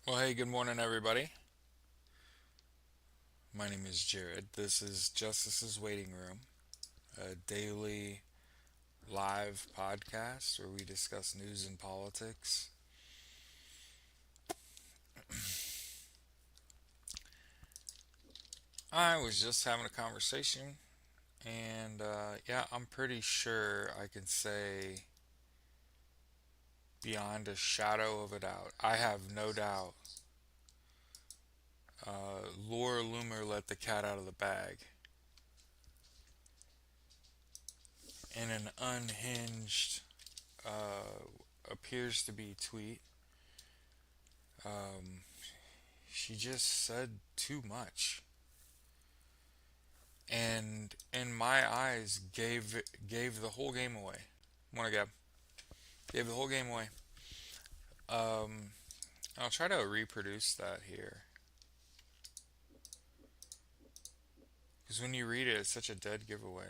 Well, hey, good morning, everybody. My name is Jared. This is Justice's Waiting Room, a daily live podcast where we discuss news and politics. I was just having a conversation, and yeah, I'm pretty sure I can say beyond a shadow of a doubt, I have no doubt, Laura Loomer let the cat out of the bag in an unhinged, appears to be tweet. Um, she just said too much, and in my eyes gave the whole game away. Wanna go? Gave the whole game away. Um, I'll try to reproduce that here because when you read it, it's such a dead giveaway.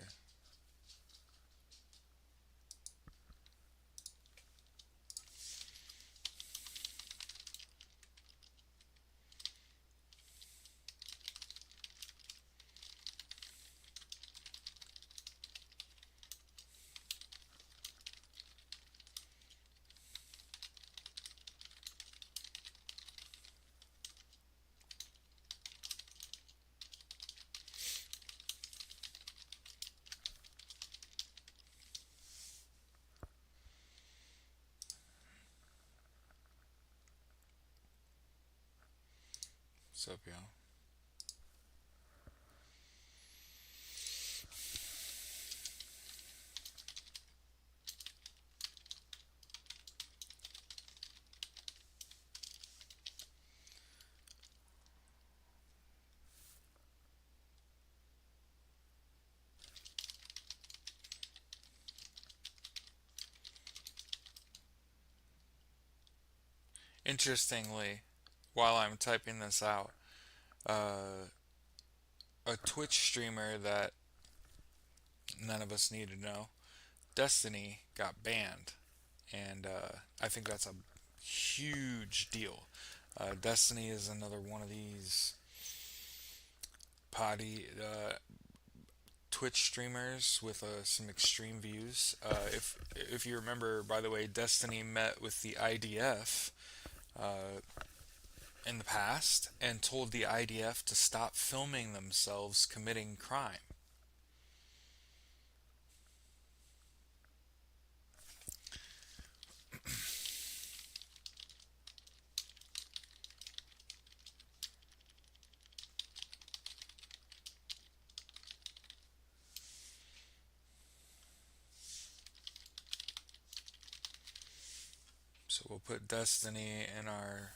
What's up, y'all? Interestingly, while I'm typing this out, uh, a Twitch streamer that none of us need to know, Destiny, got banned, and I think that's a huge deal. Destiny is another one of these potty Twitch streamers with some extreme views. If you remember, by the way, Destiny met with the IDF uh, in the past and told the IDF to stop filming themselves committing crime. So we'll put Destiny in our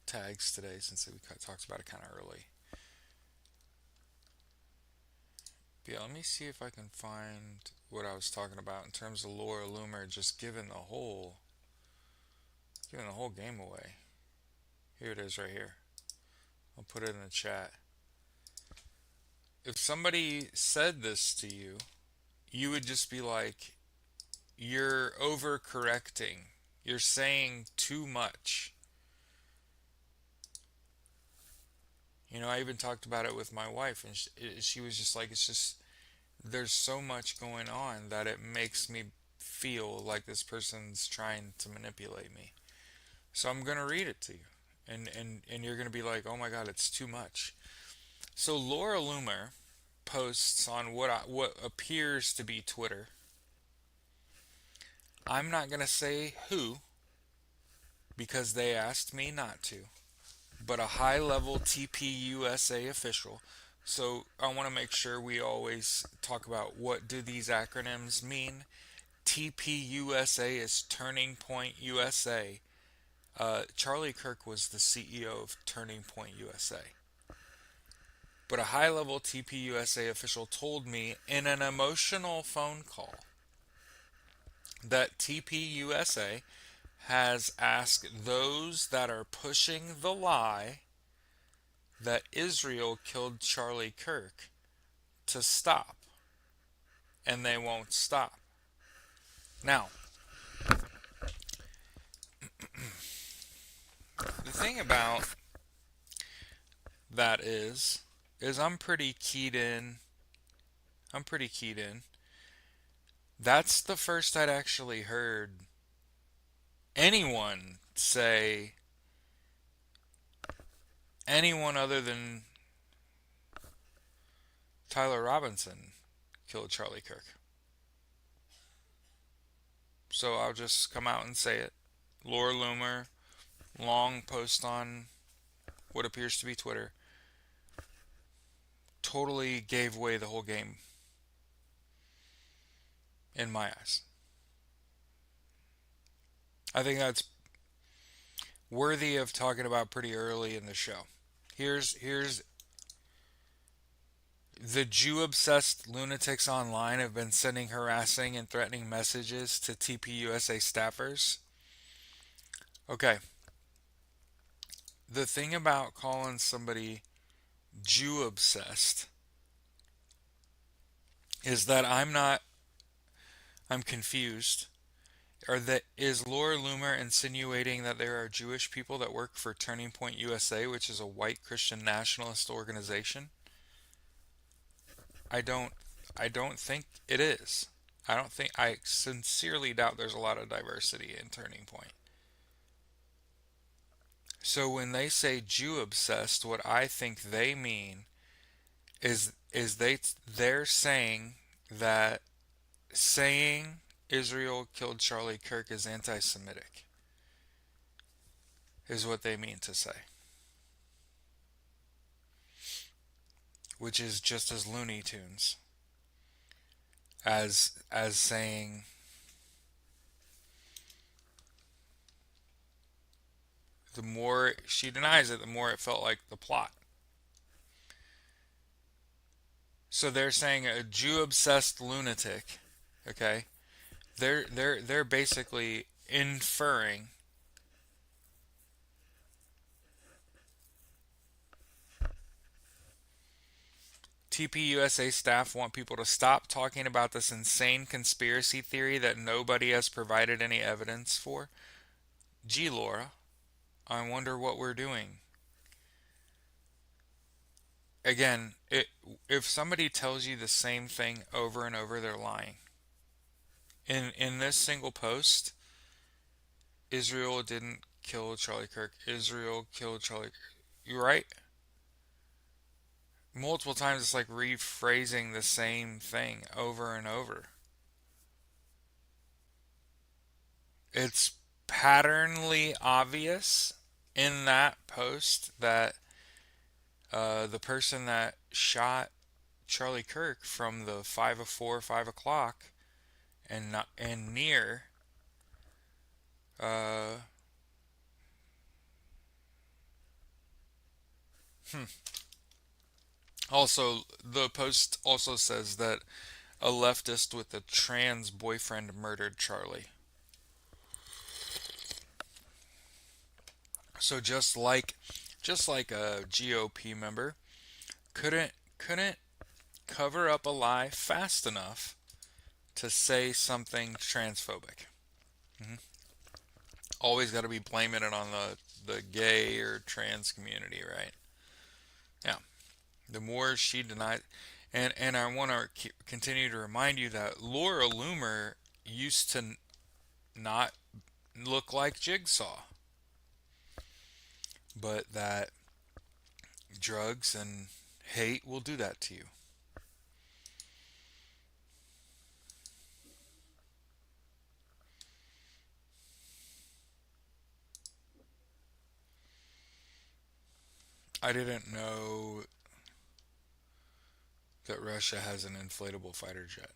tags today since we talked about it kind of early. But yeah, let me see if I can find what I was talking about in terms of Laura Loomer just giving the whole game away. Here it is right here. I'll put it in the chat. If somebody said this to you, you would just be like, you're overcorrecting. You're saying too much. I even talked about it with my wife, and she was just like, it's just, there's so much going on that it makes me feel like this person's trying to manipulate me. So I'm going to read it to you. And you're going to be like, oh my God, it's too much. So Laura Loomer posts on what appears to be Twitter. I'm not going to say who because they asked me not to, but a high level TPUSA official. So I want to make sure we always talk about what do these acronyms mean. TPUSA is Turning Point USA. Charlie Kirk was the CEO of Turning Point USA. But a high level TPUSA official told me in an emotional phone call that TPUSA has asked those that are pushing the lie that Israel killed Charlie Kirk to stop, and they won't stop. Now, thing about that is I'm pretty keyed in. I'm pretty keyed in. That's the first I'd actually heard anyone say anyone other than Tyler Robinson killed Charlie Kirk. So I'll just come out and say it. Laura Loomer, long post on what appears to be Twitter, totally gave away the whole game in my eyes. I think that's worthy of talking about pretty early in the show. Here's the Jew obsessed lunatics online have been sending harassing and threatening messages to TPUSA staffers. Okay, the thing about calling somebody Jew obsessed is that I'm confused. Is Laura Loomer insinuating that there are Jewish people that work for Turning Point USA, which is a white Christian nationalist organization? I don't I don't think it is. I sincerely doubt there's a lot of diversity in Turning Point. So when they say Jew obsessed, what I think they mean is they're saying that saying Israel killed Charlie Kirk is anti-Semitic is what they mean to say, which is just as Looney Tunes as saying the more she denies it, the more it felt like the plot. So they're saying a Jew obsessed lunatic, okay? They're basically inferring TPUSA staff want people to stop talking about this insane conspiracy theory that nobody has provided any evidence for. Gee, Laura, I wonder what we're doing. Again, if somebody tells you the same thing over and over, they're lying. In this single post, Israel didn't kill Charlie Kirk. Israel killed Charlie Kirk. You're right. Multiple times it's like rephrasing the same thing over and over. It's patternly obvious in that post that the person that shot Charlie Kirk from the 5:04, 5 o'clock, and not, and near uh, hmm. Also, the post also says that a leftist with a trans boyfriend murdered Charlie. So just like a GOP member couldn't cover up a lie fast enough to say something transphobic. Hmm. Always got to be blaming it on the gay or trans community, right? Yeah. The more she denies, and I want to continue to remind you that Laura Loomer used to not look like Jigsaw, but that drugs and hate will do that to you. I didn't know that Russia has an inflatable fighter jet.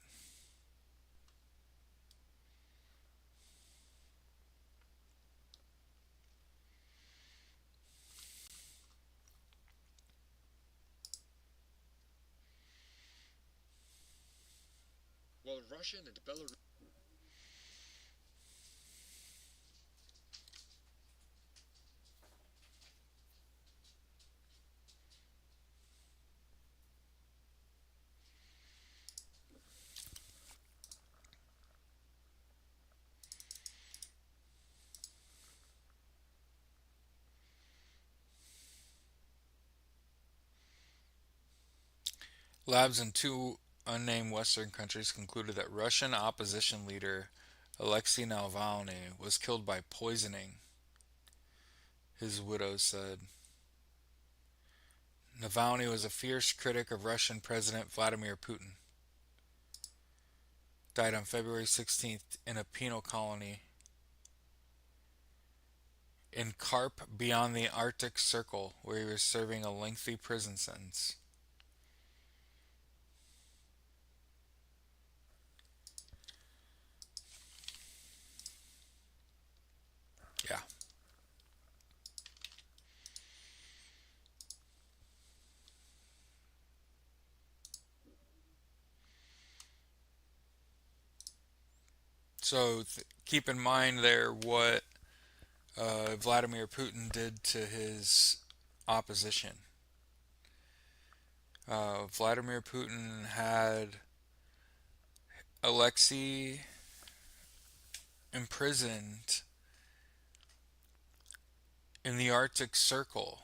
Labs in two unnamed Western countries concluded that Russian opposition leader Alexei Navalny was killed by poisoning, his widow said. Navalny was a fierce critic of Russian President Vladimir Putin. Died on February 16th in a penal colony in Karp beyond the Arctic Circle, where he was serving a lengthy prison sentence. Yeah. So keep in mind there what Vladimir Putin did to his opposition. Vladimir Putin had Alexei imprisoned in the Arctic Circle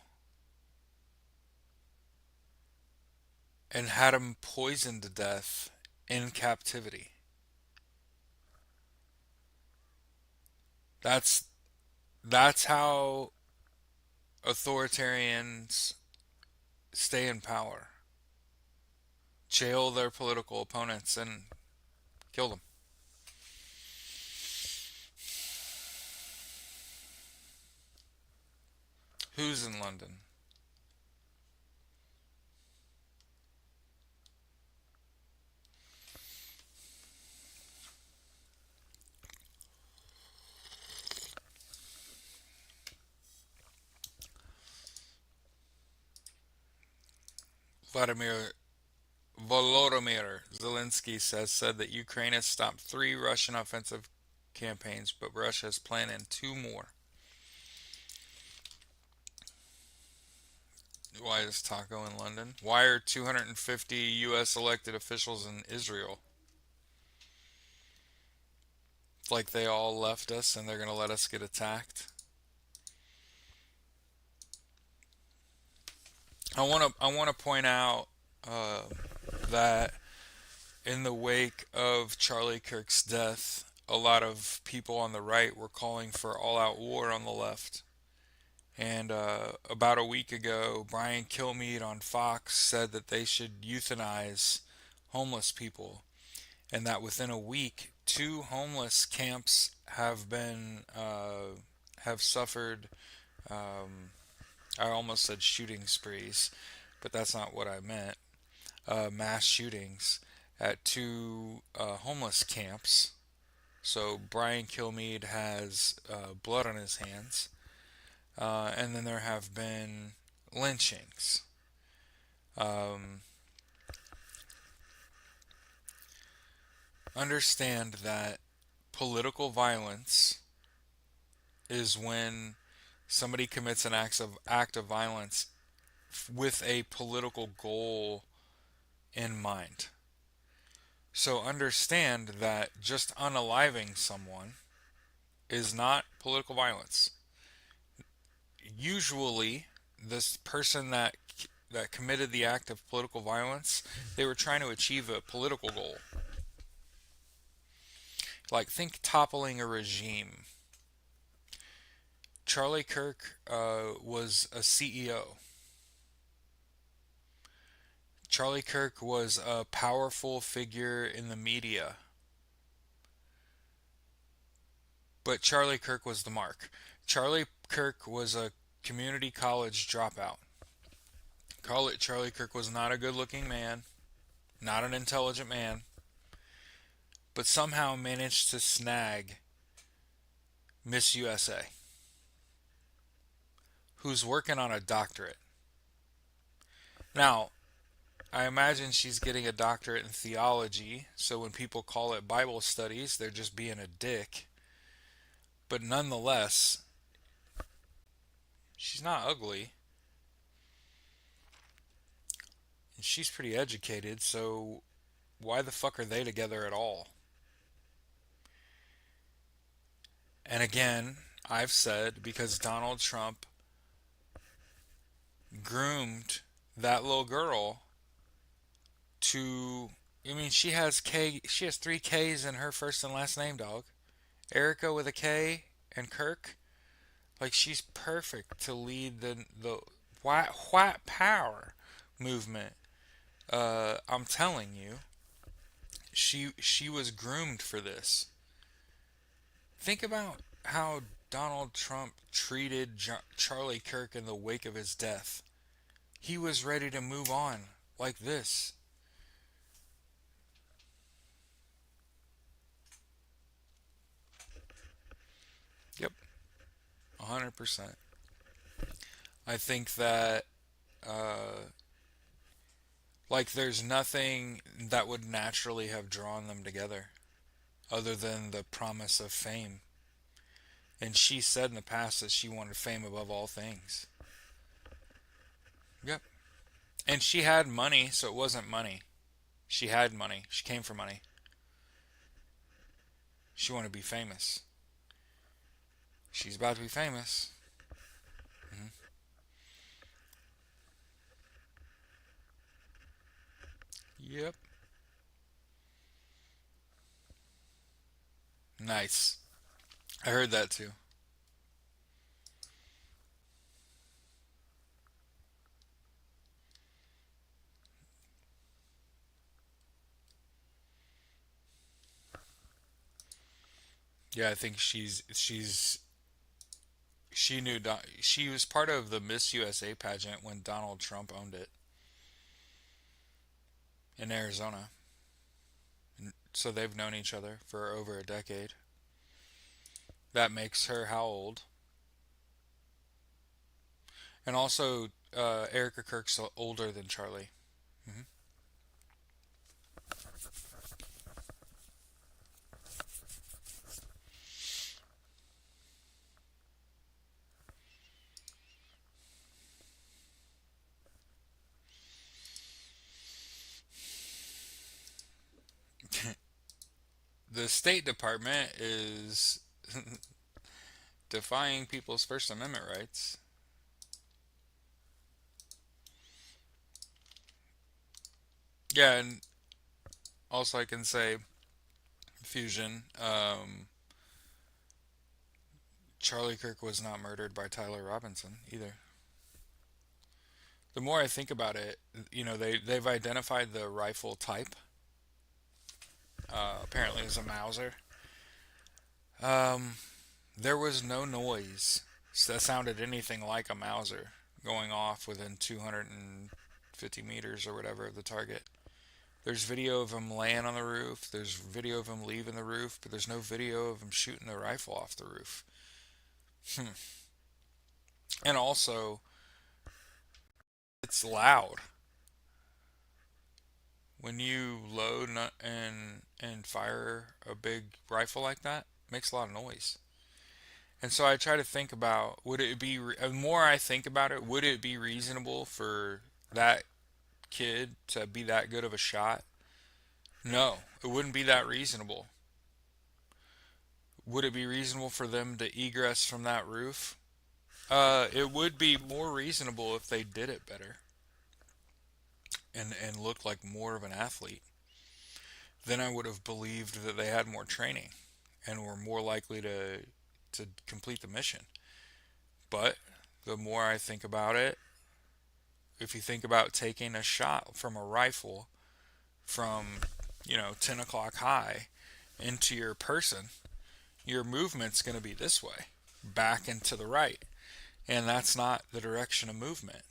and had him poisoned to death in captivity. That's that's how authoritarians stay in power. Jail their political opponents and kill them. Who's in London? Vladimir Volodymyr Zelensky said that Ukraine has stopped 3 Russian offensive campaigns, but Russia is planning 2 more. Why is Taco in London? Why are 250 U.S. elected officials in Israel? It's like they all left us and they're going to let us get attacked. I want to point out uh, that in the wake of Charlie Kirk's death, a lot of people on the right were calling for all-out war on the left. And about a week ago, Brian Kilmeade on Fox said that they should euthanize homeless people, and that within a week, 2 homeless camps have suffered. Um, I almost said shooting sprees, but that's not what I meant. Mass shootings at 2 homeless camps. So Brian Kilmeade has blood on his hands. And then there have been lynchings. Um, Understand that political violence is when somebody commits an act of violence with a political goal in mind. So understand that just unaliving someone is not political violence. Usually, this person that committed the act of political violence, they were trying to achieve a political goal. Like, think toppling a regime. Charlie Kirk was a CEO. Charlie Kirk was a powerful figure in the media. But Charlie Kirk was the mark. Charlie Kirk was a community college dropout. Charlie Kirk was not a good looking man, not an intelligent man, but somehow managed to snag Miss USA, who's working on a doctorate. Now, I imagine she's getting a doctorate in theology, so when people call it Bible studies, they're just being a dick. But nonetheless, she's not ugly, and she's pretty educated, so why the fuck are they together at all? And again, I've said because Donald Trump groomed that little girl to I mean she has three K's in her first and last name, dog. Erica with a K and Kirk. Like she's perfect to lead the white power movement. I'm telling you, she was groomed for this. Think about how Donald Trump treated Charlie Kirk in the wake of his death. He was ready to move on like this. Yep, 100%. I think that like there's nothing that would naturally have drawn them together other than the promise of fame. And she said in the past that she wanted fame above all things. Yep. And she had money, so it wasn't money. She had money. She came for money. She wanted to be famous. She's about to be famous. Hmm. Yep. Nice. I heard that too. Yeah, I think she knew she was part of the Miss USA pageant when Donald Trump owned it in Arizona. So they've known each other for over a decade. That makes her how old? And also, Erica Kirk's older than Charlie. Hmm. The State Department is defying people's First Amendment rights. Yeah, and also I can say, Fusion, Charlie Kirk was not murdered by Tyler Robinson either. The more I think about it, they've identified the rifle type. Apparently, it's a Mauser. Um, there was no noise that sounded anything like a Mauser going off within 250 meters or whatever of the target. There's video of him laying on the roof. There's video of him leaving the roof, but there's no video of him shooting the rifle off the roof. Hmm. And also, it's loud when you load and fire a big rifle like that. It makes a lot of noise. And so I try to think about would it be the more I think about it, would it be reasonable for that kid to be that good of a shot? No, it wouldn't be that reasonable. Would it be reasonable for them to egress from that roof? It would be more reasonable if they did it better and looked like more of an athlete. Then I would have believed that they had more training and were more likely to complete the mission. But the more I think about it, if you think about taking a shot from a rifle from 10 o'clock high into your person, your movement's going to be this way, back and to the right. And that's not the direction of movement.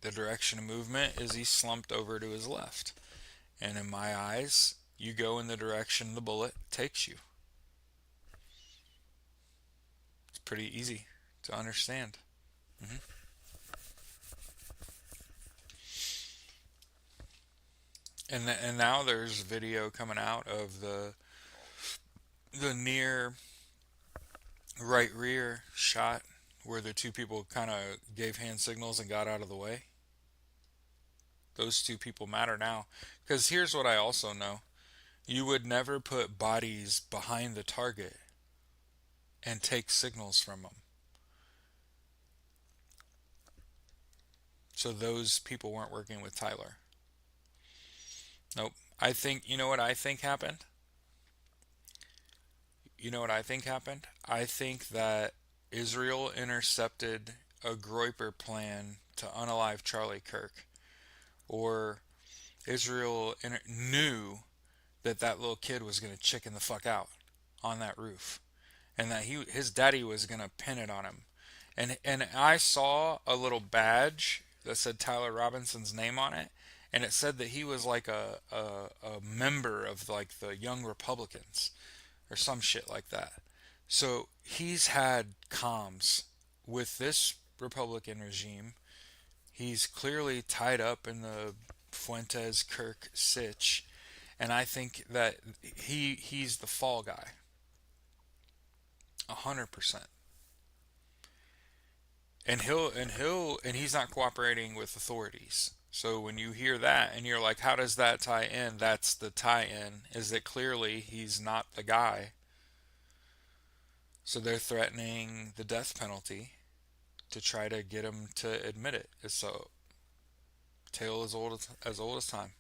The direction of movement is he slumped over to his left. And in my eyes, you go in the direction the bullet takes you. It's pretty easy to understand. Hmm. And now there's video coming out of the near right rear shot where the two people kind of gave hand signals and got out of the way. Those two people matter now. Because here's what I also know: you would never put bodies behind the target and take signals from them. So those people weren't working with Tyler. Nope. I think, you know what I think happened? You know what I think happened? I think that Israel intercepted a Groiper plan to unalive Charlie Kirk, or Israel knew that that little kid was going to chicken the fuck out on that roof, and that his daddy was going to pin it on him. And I saw a little badge that said Tyler Robinson's name on it, and it said that he was like a member of like the Young Republicans or some shit like that. So he's had comms with this Republican regime. He's clearly tied up in the Fuentes Kirk sitch, and I think that he's the fall guy, 100%. And he's not cooperating with authorities. So when you hear that and you're like, how does that tie in? That's the tie-in. Is that clearly he's not the guy. So they're threatening the death penalty to try to get him to admit it. It's a tale as old as time.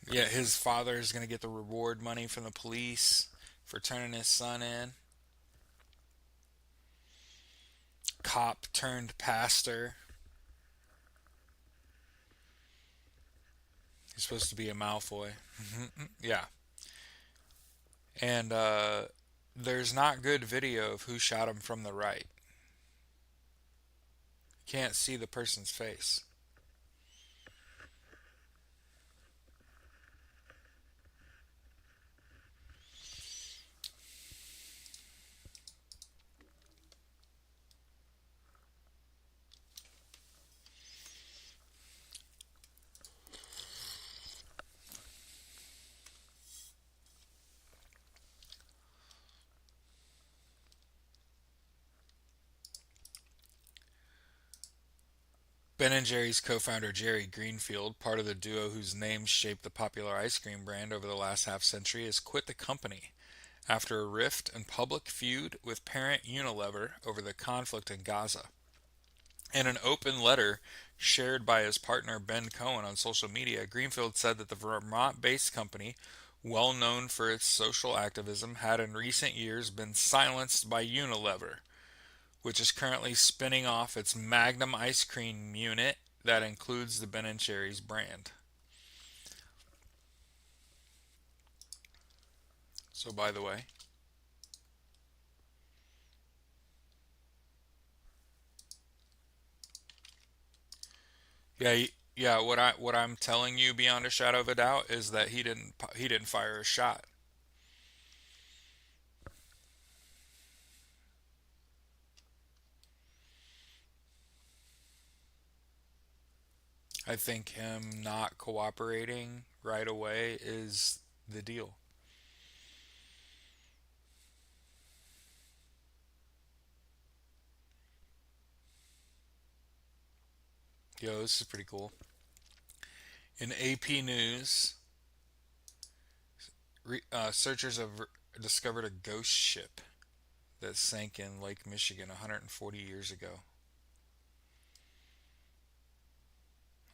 Yeah, his father is going to get the reward money from the police for turning his son in. Cop turned pastor. He's supposed to be a Malfoy. Yeah. And there's not good video of who shot him from the right. Can't see the person's face. Ben and Jerry's co-founder Jerry Greenfield, part of the duo whose names shaped the popular ice cream brand over the last half century, has quit the company after a rift and public feud with parent Unilever over the conflict in Gaza. In an open letter shared by his partner Ben Cohen on social media, Greenfield said that the Vermont based company, well known for its social activism, had in recent years been silenced by Unilever, which is currently spinning off its Magnum ice cream unit that includes the Ben and Jerry's brand. So, by the way, yeah, yeah. What I'm telling you beyond a shadow of a doubt is that he didn't fire a shot. I think him not cooperating right away is the deal. Yo, this is pretty cool. In AP News, searchers have discovered a ghost ship that sank in Lake Michigan 140 years ago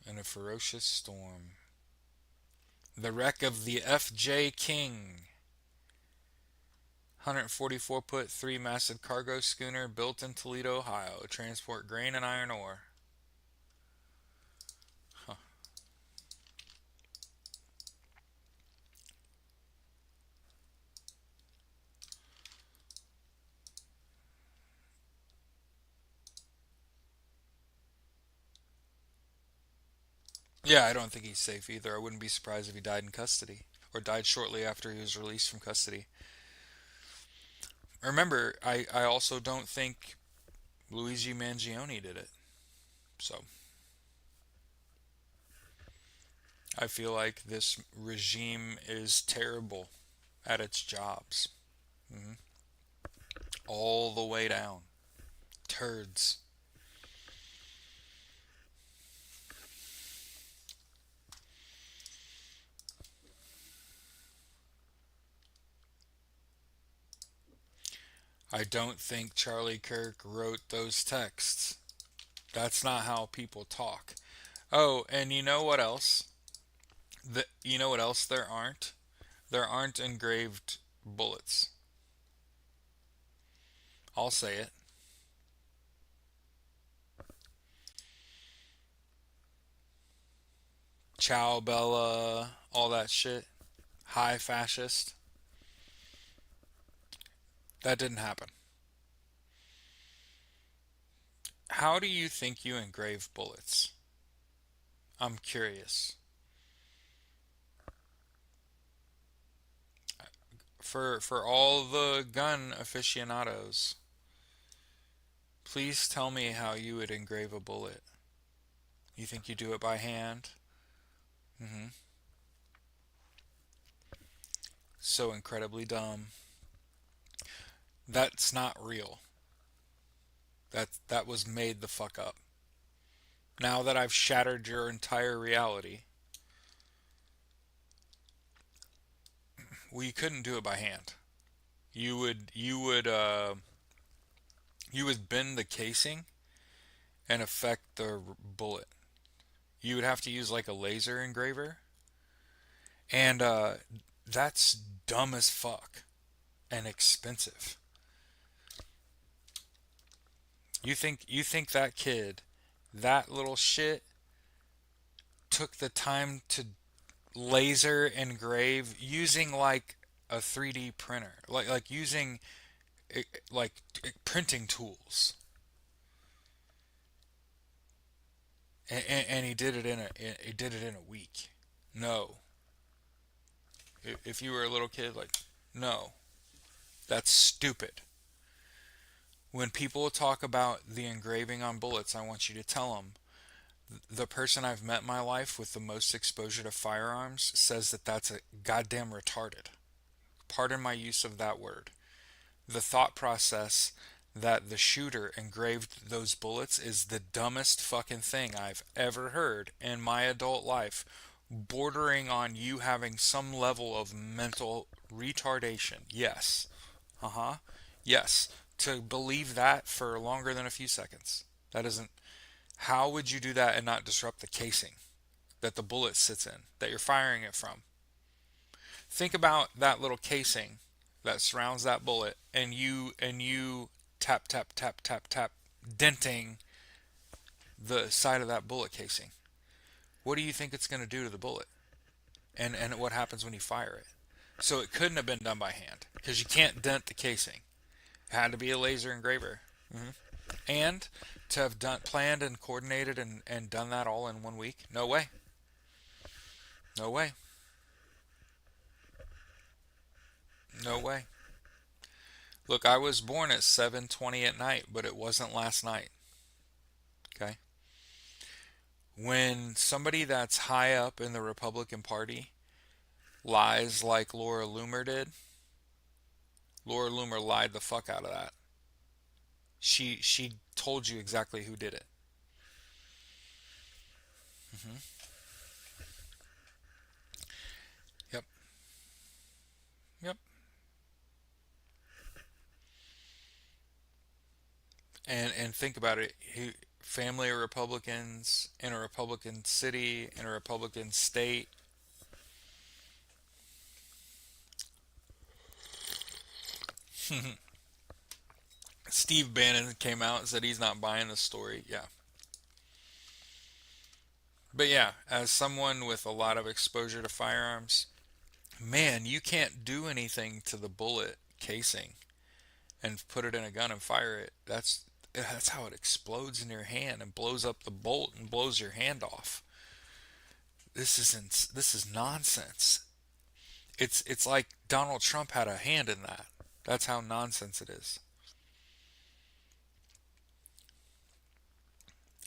in a ferocious storm. The wreck of the F.J. King, 144-foot, three-masted cargo schooner built in Toledo, Ohio, to transport grain and iron ore. Huh. Yeah, I don't think he's safe either. I wouldn't be surprised if he died in custody or died shortly after he was released from custody. Remember, I also don't think Luigi Mangione did it. So I feel like this regime is terrible at its jobs. Hmm. All the way down. Turds. I don't think Charlie Kirk wrote those texts. That's not how people talk. Oh, and you know what else? You know what else there aren't? There aren't engraved bullets. I'll say it. Ciao Bella, all that shit. High fascist. That didn't happen. How do you think you engrave bullets? I'm curious. For all the gun aficionados, please tell me how you would engrave a bullet. You think you do it by hand? Mm-hmm. So incredibly dumb. That's not real. That was made the fuck up. Now that I've shattered your entire reality, well, you couldn't do it by hand. You would bend the casing and affect the bullet. You would have to use like a laser engraver, and that's dumb as fuck and expensive. You think that kid, that little shit, took the time to laser engrave using like a 3D printer, like using eh, like printing tools, and he did it in a week. No, if you were a little kid, like no, that's stupid. When people talk about the engraving on bullets, I want you to tell them the person I've met in my life with the most exposure to firearms says that that's a goddamn retarded. Pardon my use of that word. The thought process that the shooter engraved those bullets is the dumbest fucking thing I've ever heard in my adult life, bordering on you having some level of mental retardation. Yes. Uh huh. Yes. To believe that for longer than a few seconds. That isn't. How would you do that and not disrupt the casing that the bullet sits in, that you're firing it from? Think about that little casing that surrounds that bullet, and you tap tap tap tap tap, denting the side of that bullet casing. What do you think it's going to do to the bullet? And what happens when you fire it? So it couldn't have been done by hand because you can't dent the casing. It had to be a laser engraver. Hmm. And to have done planned and coordinated and done that all in 1 week? No way. No way. No way. Look, I was born at 7:20 at night, but it wasn't last night. Okay? When somebody that's high up in the Republican Party lies like Laura Loomer did, Laura Loomer lied the fuck out of that. She told you exactly who did it. Hmm. Yep. Yep. And think about it. Family of Republicans in a Republican city in a Republican state. Steve Bannon came out and said he's not buying the story. Yeah. But yeah, as someone with a lot of exposure to firearms, man, you can't do anything to the bullet casing and put it in a gun and fire it. That's how it explodes in your hand and blows up the bolt and blows your hand off. This is nonsense. It's like Donald Trump had a hand in that. That's how nonsense it is.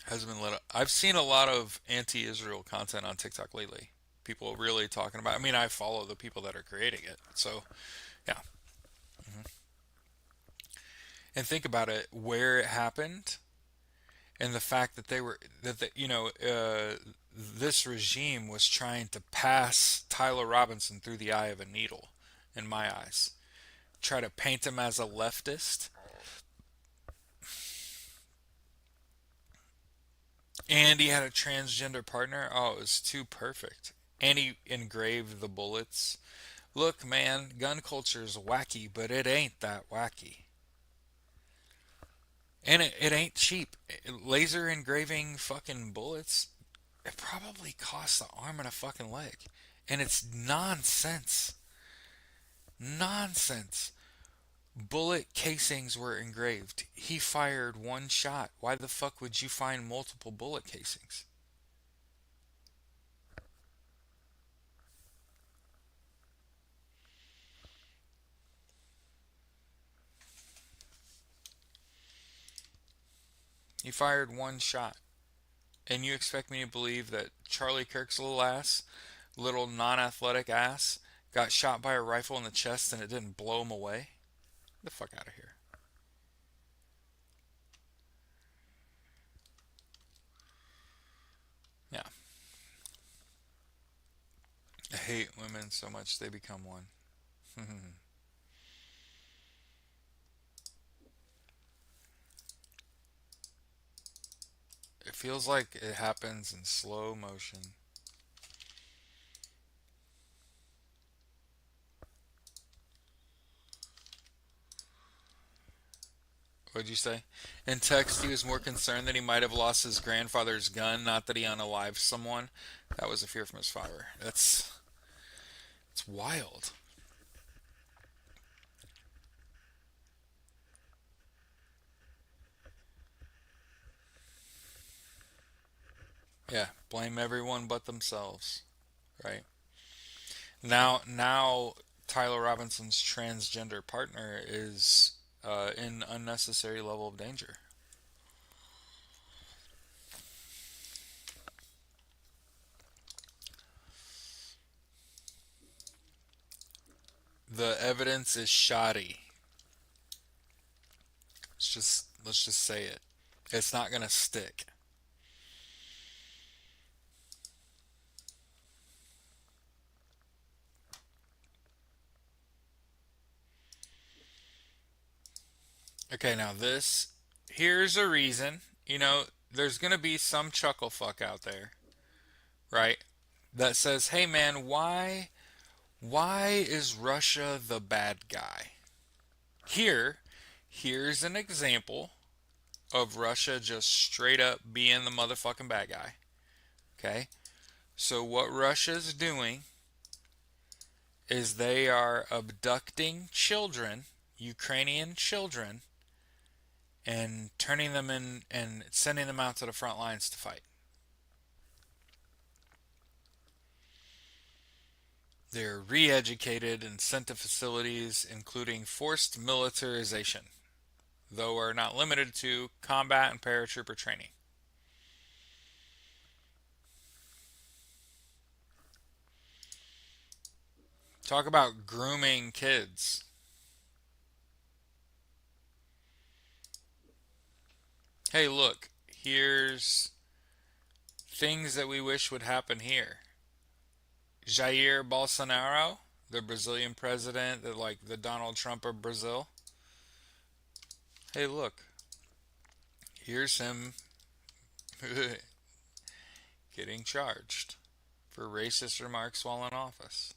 Has been lit up. I've seen a lot of anti-Israel content on TikTok lately. People really talking about. I mean, I follow the people that are creating it. So yeah. Hmm. And think about it, where it happened, and the fact that this regime was trying to pass Tyler Robinson through the eye of a needle, in my eyes. Try to paint him as a leftist. And he had a transgender partner. Oh, it was too perfect. And he engraved the bullets. Look, man, gun culture is wacky, but it ain't that wacky. And it ain't cheap. Laser engraving fucking bullets, it probably costs an arm and a fucking leg. And it's nonsense. Nonsense. Bullet casings were engraved. He fired one shot. Why the fuck would you find multiple bullet casings? He fired one shot. And you expect me to believe that Charlie Kirk's little ass, little non athletic ass, got shot by a rifle in the chest and it didn't blow him away? Get the fuck out of here. Yeah. I hate women so much they become one. It feels like it happens in slow motion. What'd you say? In text, he was more concerned that he might have lost his grandfather's gun, not that he unalived someone. That was a fear from his father. It's wild. Yeah, blame everyone but themselves, right? Now, Tyler Robinson's transgender partner is in unnecessary level of danger. The evidence is shoddy. Let's just say it. It's not gonna stick. Okay, now this here's a reason. There's gonna be some chuckle fuck out there, right? That says, "Hey man, why is Russia the bad guy?" Here, here's an example of Russia just straight up being the motherfucking bad guy. Okay? So what Russia's doing is they are abducting children, Ukrainian children, and turning them in and sending them out to the front lines to fight. They're re-educated and sent to facilities including forced militarization, though are not limited to combat and paratrooper training. Talk about grooming kids. Hey, look, here's things that we wish would happen here. Jair Bolsonaro, the Brazilian president, the Donald Trump of Brazil. Hey, look, here's him getting charged for racist remarks while in office.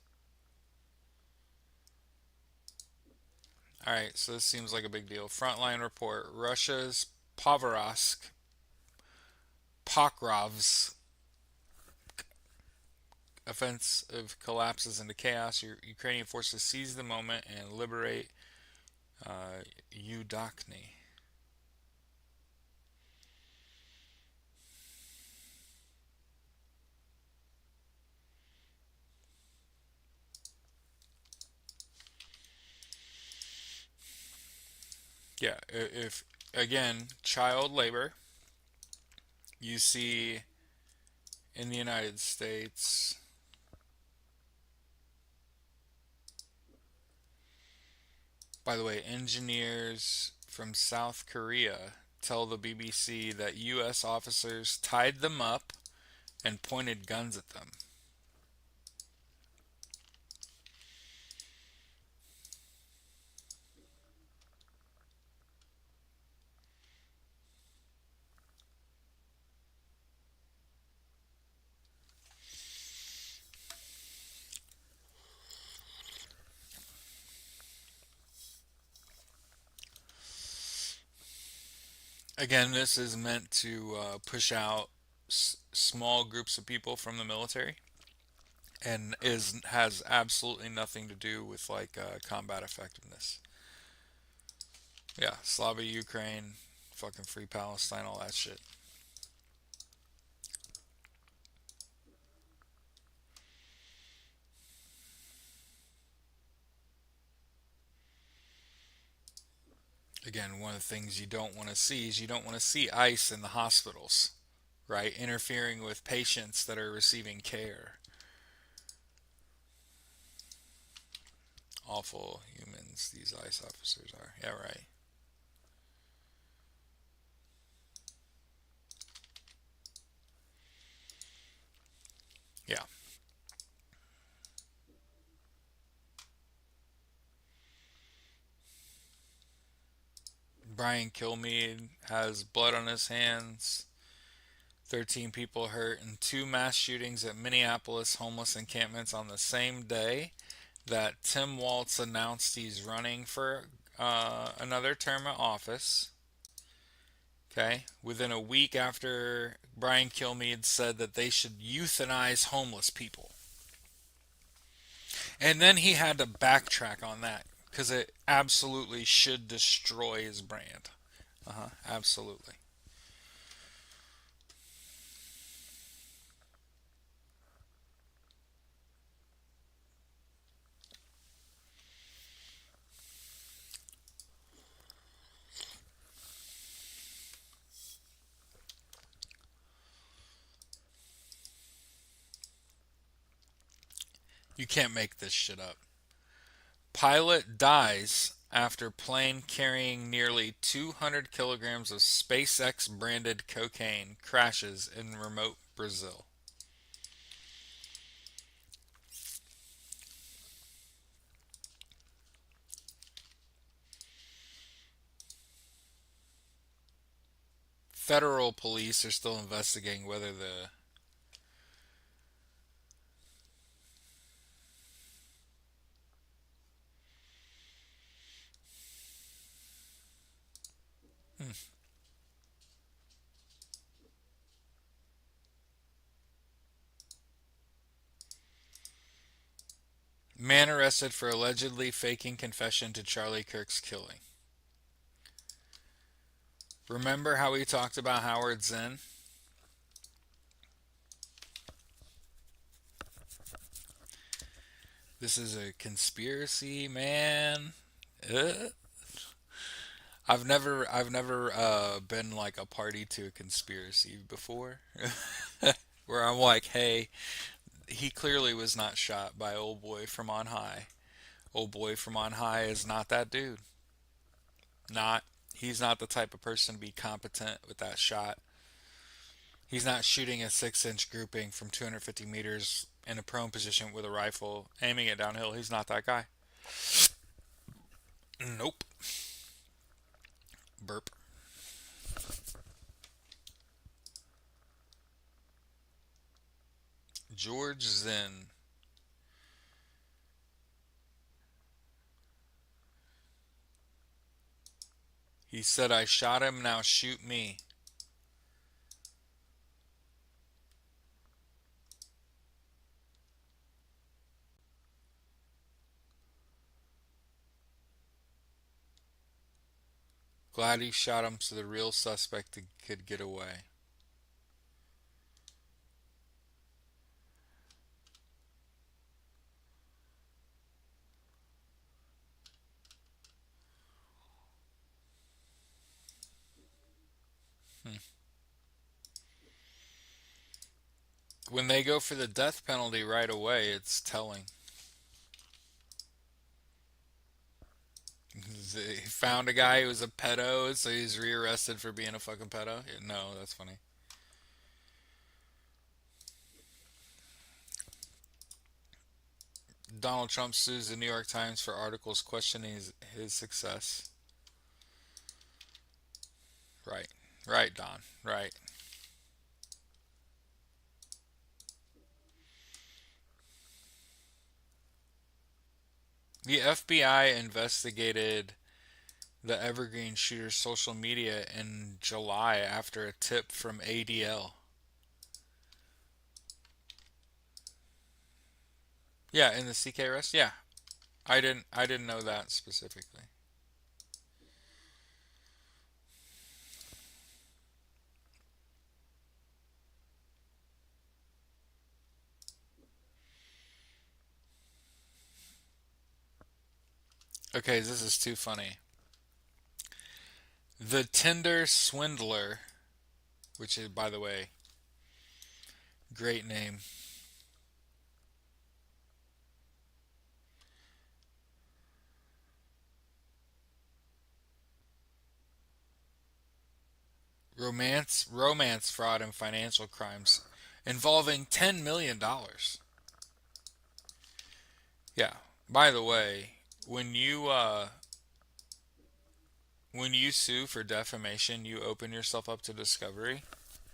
All right, so this seems like a big deal. Frontline report: Russia's Pokrov's offensive collapses into chaos. Ukrainian forces seize the moment and liberate Udakni. Yeah, if again, child labor, you see in the United States. By the way, engineers from South Korea tell the BBC that U.S. officers tied them up and pointed guns at them. Again, this is meant to push out small groups of people from the military, and is has absolutely nothing to do with like combat effectiveness. Yeah, Slava Ukraine, fucking free Palestine, all that shit. Again, one of the things you don't want to see is you don't want to see ICE in the hospitals, right? Interfering with patients that are receiving care. Awful humans these ICE officers are. Yeah, right. Yeah. Brian Kilmeade has blood on his hands. 13 people hurt in two mass shootings at Minneapolis homeless encampments on the same day that Tim Walz announced he's running for another term of office. Okay, within a week after Brian Kilmeade said that they should euthanize homeless people. And then he had to backtrack on that because it absolutely should destroy his brand. Uh huh, absolutely. You can't make this shit up. Pilot dies after plane carrying nearly 200 kilograms of SpaceX branded cocaine crashes in remote Brazil. Federal police are still investigating whether the. Hmm. Man arrested for allegedly faking confession to Charlie Kirk's killing. Remember how we talked about Howard Zinn? This is a conspiracy, man. Uh, I've never been like a party to a conspiracy before, where I'm like, hey, he clearly was not shot by old boy from on high. Old boy from on high is not that dude. Not. He's not the type of person to be competent with that shot. He's not shooting a 6-inch grouping from 250 meters in a prone position with a rifle, aiming it downhill. He's not that guy. Nope. Burp. George Zinn. He said, I shot him, now shoot me. Glad he shot him so the real suspect could get away. Hmm. When they go for the death penalty right away, it's telling. They found a guy who was a pedo, so he's rearrested for being a fucking pedo. No, that's funny. Donald Trump sues the New York Times for articles questioning his success. Right. Right, Don. Right. The FBI investigated the Evergreen shooter's social media in July after a tip from ADL. Yeah, in the CK arrest. Yeah, I didn't know that specifically. Okay, this is too funny. The Tinder Swindler, which is, by the way, great name. Romance fraud and financial crimes involving $10 million. Yeah. By the way, when you uh when you sue for defamation, you open yourself up to discovery,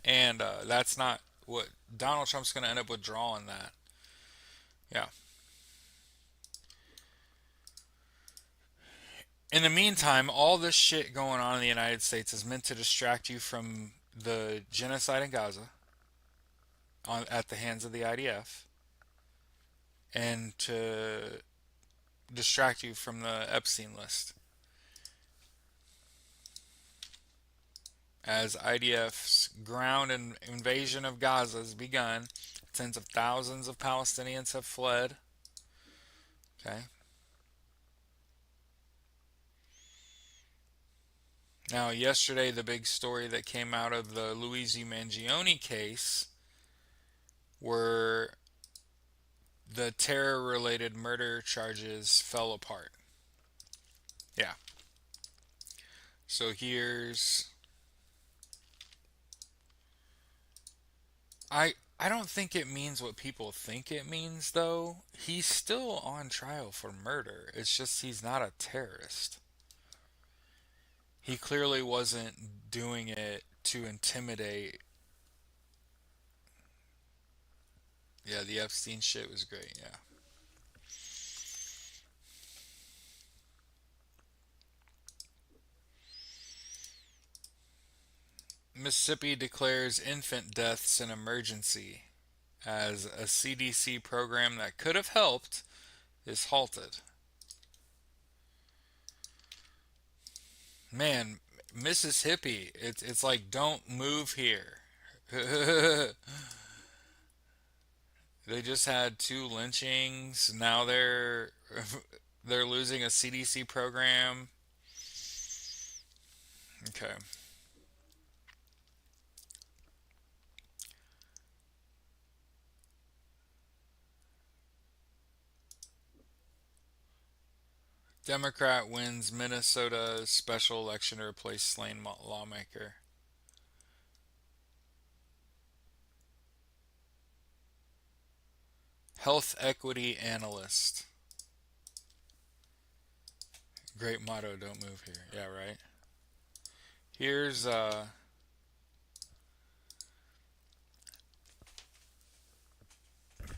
and that's not what Donald Trump's going to end up withdrawing that. Yeah. In the meantime, all this shit going on in the United States is meant to distract you from the genocide in Gaza at the hands of the IDF, and to distract you from the Epstein list. As IDF's ground invasion of Gaza has begun, tens of thousands of Palestinians have fled. Okay. Now, yesterday, the big story that came out of the Luigi Mangione case were the terror related murder charges fell apart. Yeah. So here's. I don't think it means what people think it means, though. He's still on trial for murder. It's just he's not a terrorist. He clearly wasn't doing it to intimidate. Yeah, the Epstein shit was great. Yeah. Mississippi declares infant deaths an emergency as a CDC program that could have helped is halted. Man, Mississippi, it's like don't move here. They just had two lynchings. Now they're losing a CDC program. Okay. Democrat wins Minnesota special election to replace slain lawmaker. Health equity analyst. Great motto, don't move here. Yeah, right. Here's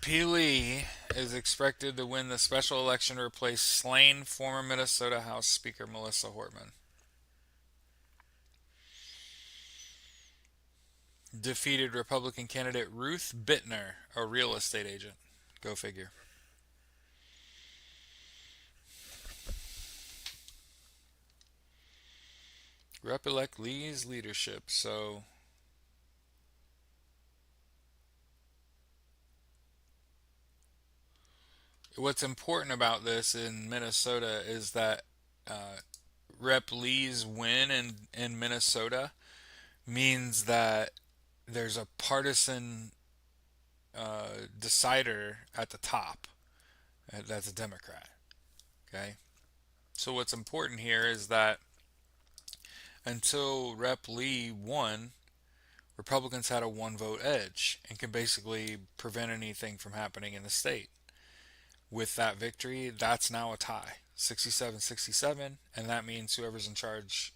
P. Lee is expected to win the special election to replace slain former Minnesota House Speaker Melissa Hortman. Defeated Republican candidate Ruth Bittner, a real estate agent. Go figure. Rep-elect Lee's leadership. So what's important about this in Minnesota is that uh, Rep Lee's win in Minnesota means that there's a partisan decider at the top. That's a Democrat. Okay. So what's important here is that until Rep Lee won, Republicans had a one vote edge and can basically prevent anything from happening in the state. With that victory, that's now a tie, 67-67, and that means whoever's in charge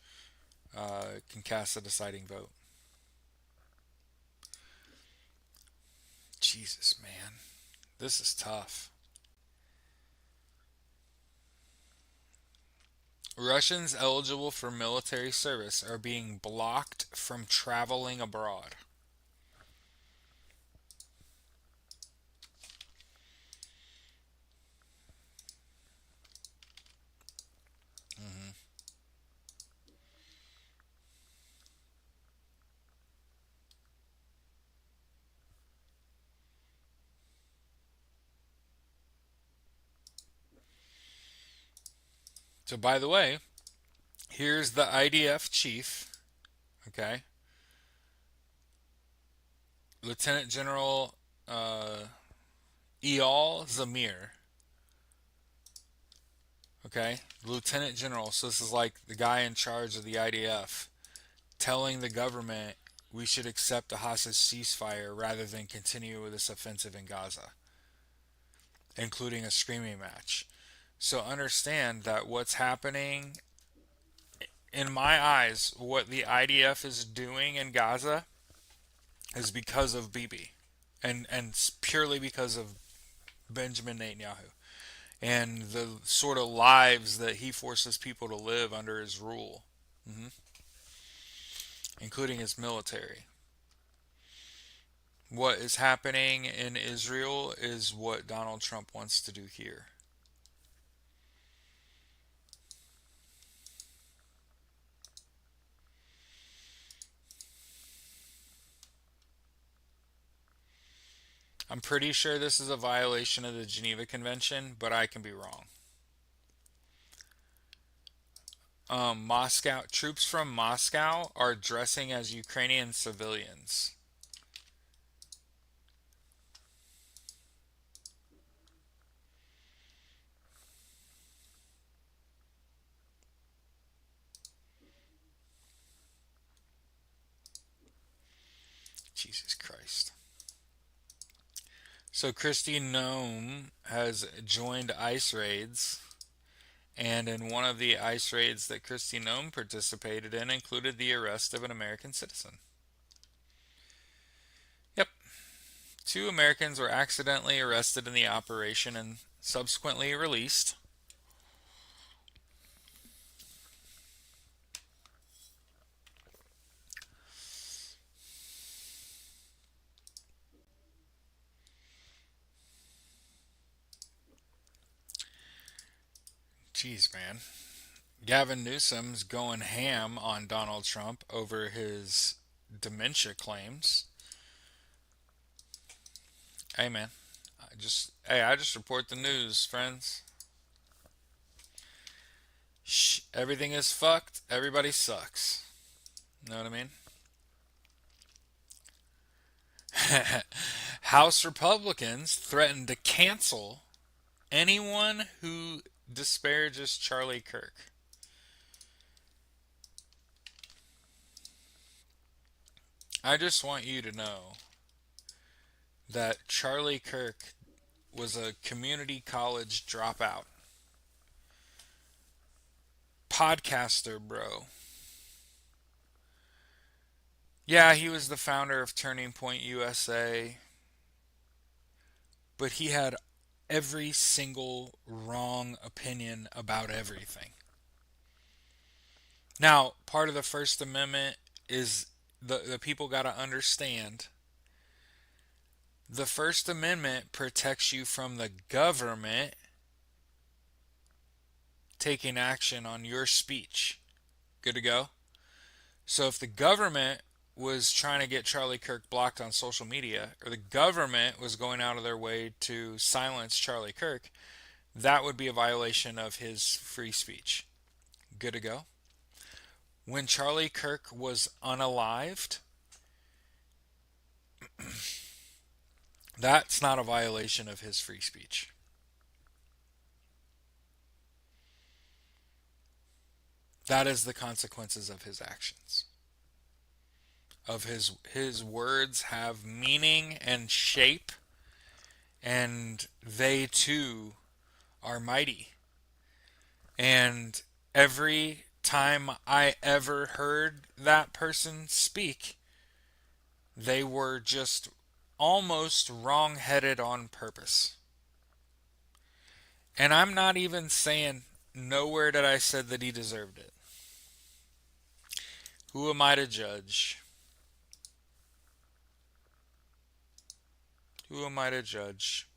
can cast a deciding vote. Jesus, man. This is tough. Russians eligible for military service are being blocked from traveling abroad. Hmm. So, by the way, here's the IDF chief, okay? Lieutenant General uh, Eyal Zamir, okay? Lieutenant General, so this is like the guy in charge of the IDF telling the government we should accept a hostage ceasefire rather than continue with this offensive in Gaza, including a screaming match. So understand that what's happening, in my eyes, what the IDF is doing in Gaza is because of Bibi, and purely because of Benjamin Netanyahu and the sort of lives that he forces people to live under his rule, hmm including his military. What is happening in Israel is what Donald Trump wants to do here. I'm pretty sure this is a violation of the Geneva Convention, but I can be wrong. Moscow troops from Moscow are dressing as Ukrainian civilians. Jesus Christ. So Kristi Noem has joined ICE raids, and in one of the ICE raids that Kristi Noem participated in included the arrest of an American citizen. Yep, two Americans were accidentally arrested in the operation and subsequently released. Jeez, man. Gavin Newsom's going ham on Donald Trump over his dementia claims. Hey, man. I just report the news, friends. Shh, everything is fucked. Everybody sucks. Know what I mean? House Republicans threatened to cancel anyone who disparages Charlie Kirk. I just want you to know that Charlie Kirk was a community college dropout. Podcaster, bro. Yeah, he was the founder of Turning Point USA, but he had every single wrong opinion about everything. Now, part of the First Amendment is the people got to understand the First Amendment protects you from the government taking action on your speech. Good to go? So if the government was trying to get Charlie Kirk blocked on social media, or the government was going out of their way to silence Charlie Kirk, that would be a violation of his free speech. Good to go? When Charlie Kirk was unalived, that's not a violation of his free speech. That is the consequences of his actions. Of his words have meaning and shape, and they too are mighty. And every time I ever heard that person speak, they were just almost wrong-headed on purpose. And I'm not even saying Nowhere did I said that he deserved it. Who am I to judge? Who am I to judge?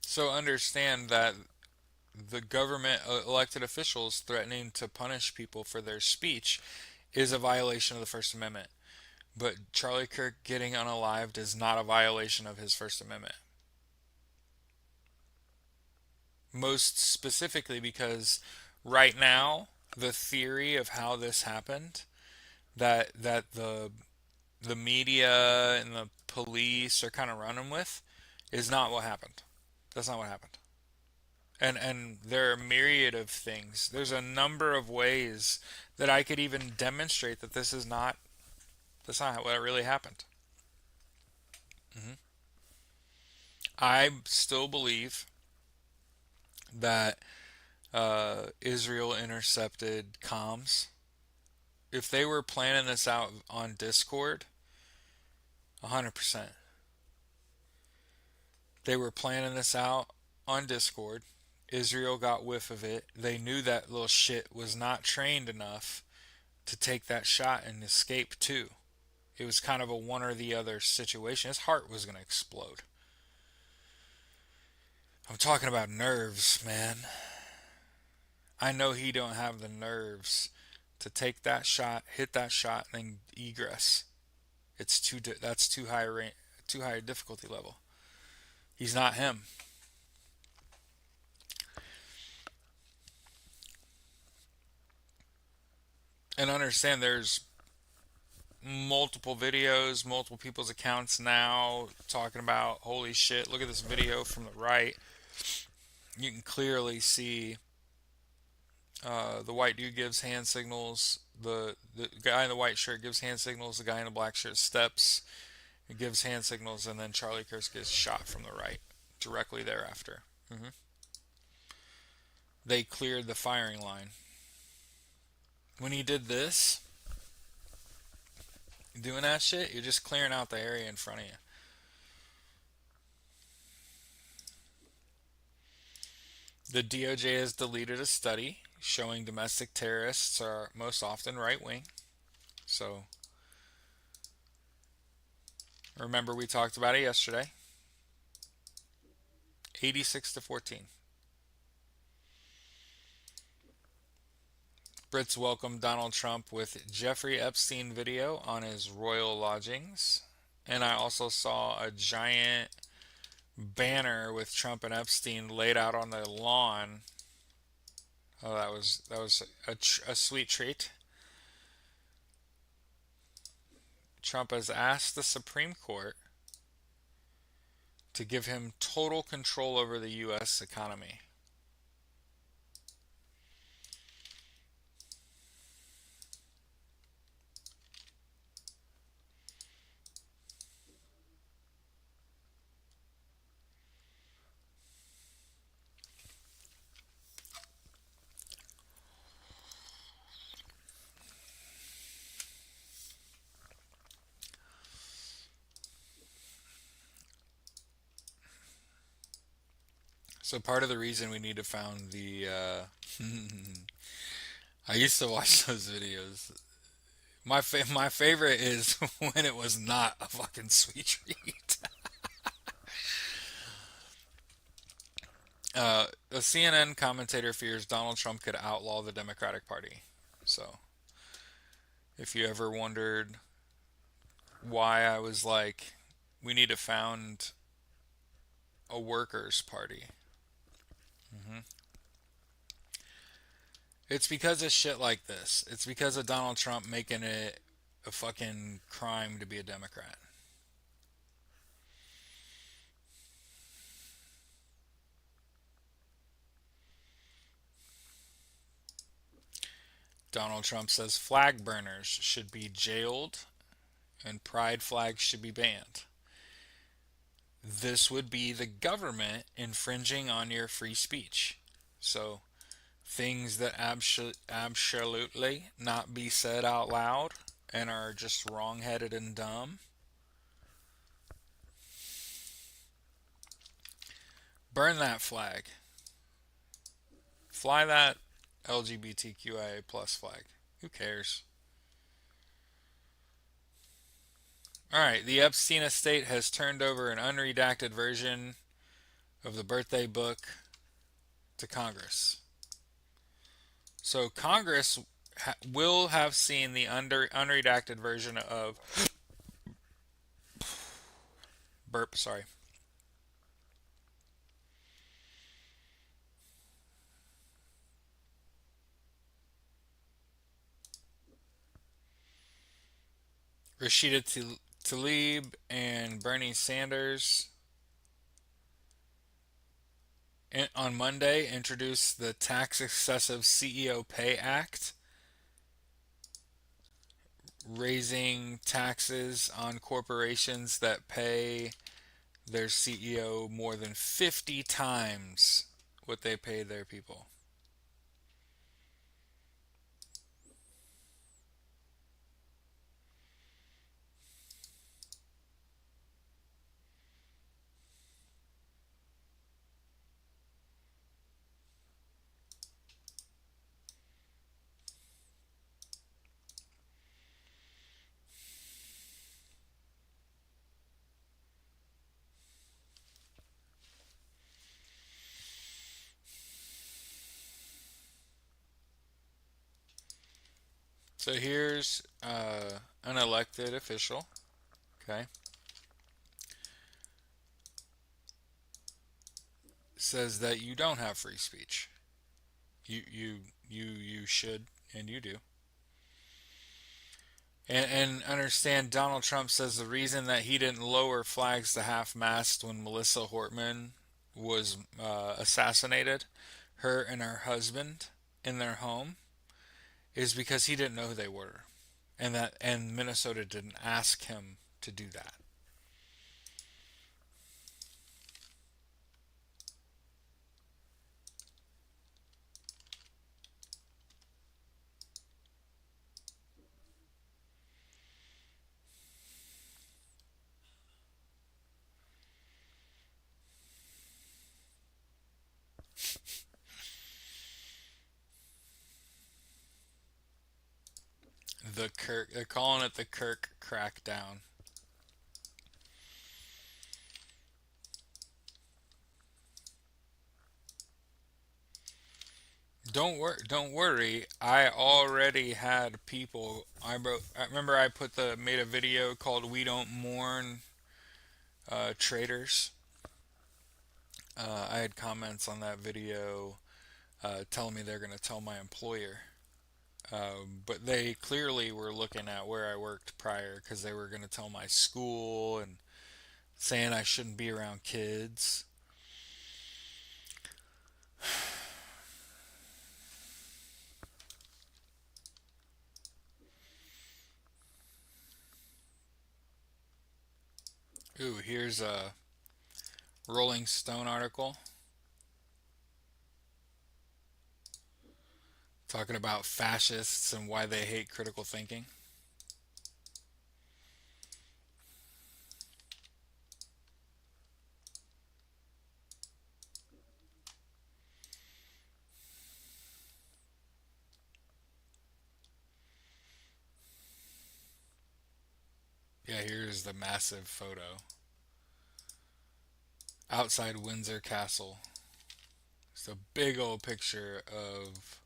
So understand that the government elected officials threatening to punish people for their speech is a violation of the First Amendment. But Charlie Kirk getting unalived is not a violation of his First Amendment. Most specifically because right now the theory of how this happened, that the media and the police are kind of running with, is not what happened. That's not what happened. And there are a myriad of things. There's a number of ways that I could even demonstrate that that's not what really happened. Hmm. I still believe that Israel intercepted comms. If they were planning this out on Discord, 100%. They were planning this out on Discord. Israel got whiff of it. They knew that little shit was not trained enough to take that shot and escape too. It was kind of a one or the other situation. His heart was going to explode. I'm talking about nerves, man. I know he don't have the nerves to take that shot, hit that shot, and then egress. That's too high a difficulty level. He's not him. And understand there's multiple videos, multiple people's accounts now talking about holy shit, look at this video from the right. You can clearly see the white dude gives hand signals. The guy in the white shirt gives hand signals. The guy in the black shirt steps and gives hand signals, and then Charlie Kirk gets shot from the right directly thereafter. Hmm. They cleared the firing line. When he did this, doing that shit, you're just clearing out the area in front of you. The DOJ has deleted a study showing domestic terrorists are most often right wing. So remember, we talked about it yesterday. 86 to 14. Brits welcomed Donald Trump with Jeffrey Epstein video on his royal lodgings. And I also saw a giant banner with Trump and Epstein laid out on the lawn. Oh, that was a sweet treat. Trump has asked the Supreme Court to give him total control over the U.S. economy. So part of the reason we need to found the I used to watch those videos. My favorite is when it was not a fucking sweet treat. A CNN commentator fears Donald Trump could outlaw the Democratic Party. So, if you ever wondered why I was like, we need to found a workers' party, hmm it's because of shit like this. It's because of Donald Trump making it a fucking crime to be a Democrat. Donald Trump says flag burners should be jailed and pride flags should be banned. this would be the government infringing on your free speech. So things that absolutely not be said out loud and are just wrong-headed and dumb. Burn that flag. Fly that LGBTQIA plus flag. Who cares? All right, the Epstein estate has turned over an unredacted version of the birthday book to Congress. So Congress will have seen the unredacted version of burp. Sorry. Rashida Tlaib and Bernie Sanders on Monday introduced the Tax Excessive CEO Pay Act, raising taxes on corporations that pay their CEO more than 50 times what they pay their people. So here's an elected official. Okay, says that you don't have free speech. You should, and you do. And understand, Donald Trump says the reason that he didn't lower flags to half mast when Melissa Hortman was assassinated, her and her husband in their home, is because he didn't know who they were, and Minnesota didn't ask him to do that. They're calling it the Kirk crackdown. Don't worry. I already had people. I remember I made a video called "We Don't Mourn Traitors." I had comments on that video telling me they're going to tell my employer. But they clearly were looking at where I worked prior because they were going to tell my school and saying I shouldn't be around kids. Ooh, here's a Rolling Stone article talking about fascists and why they hate critical thinking. Yeah, here's the massive photo outside Windsor Castle. It's a big old picture of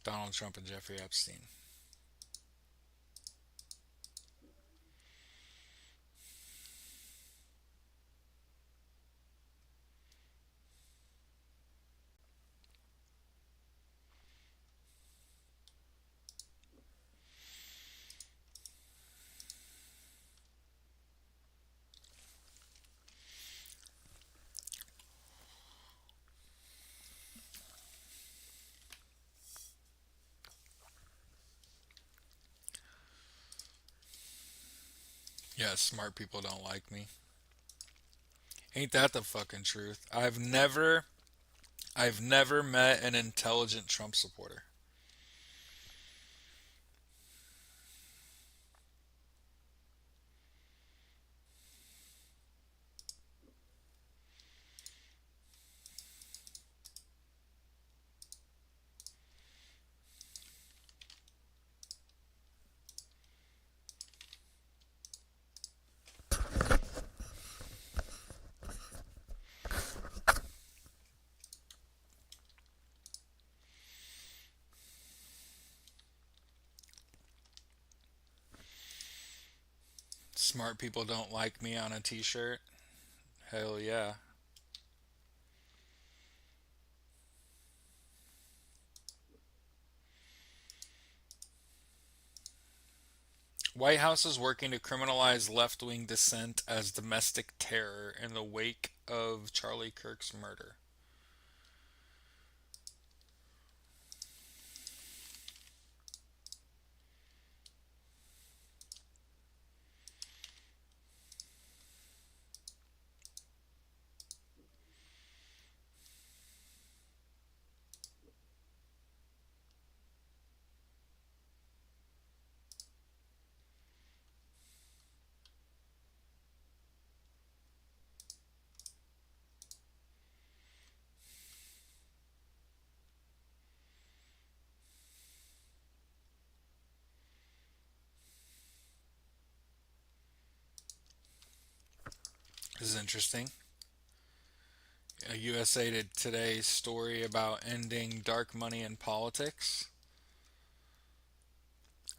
Donald Trump and Jeffrey Epstein. Yeah, smart people don't like me. Ain't that the fucking truth? I've never met an intelligent Trump supporter. Smart people don't like me on a t-shirt. Hell yeah. White House is working to criminalize left-wing dissent as domestic terror in the wake of Charlie Kirk's murder. This is interesting. A USA Today story about ending dark money in politics.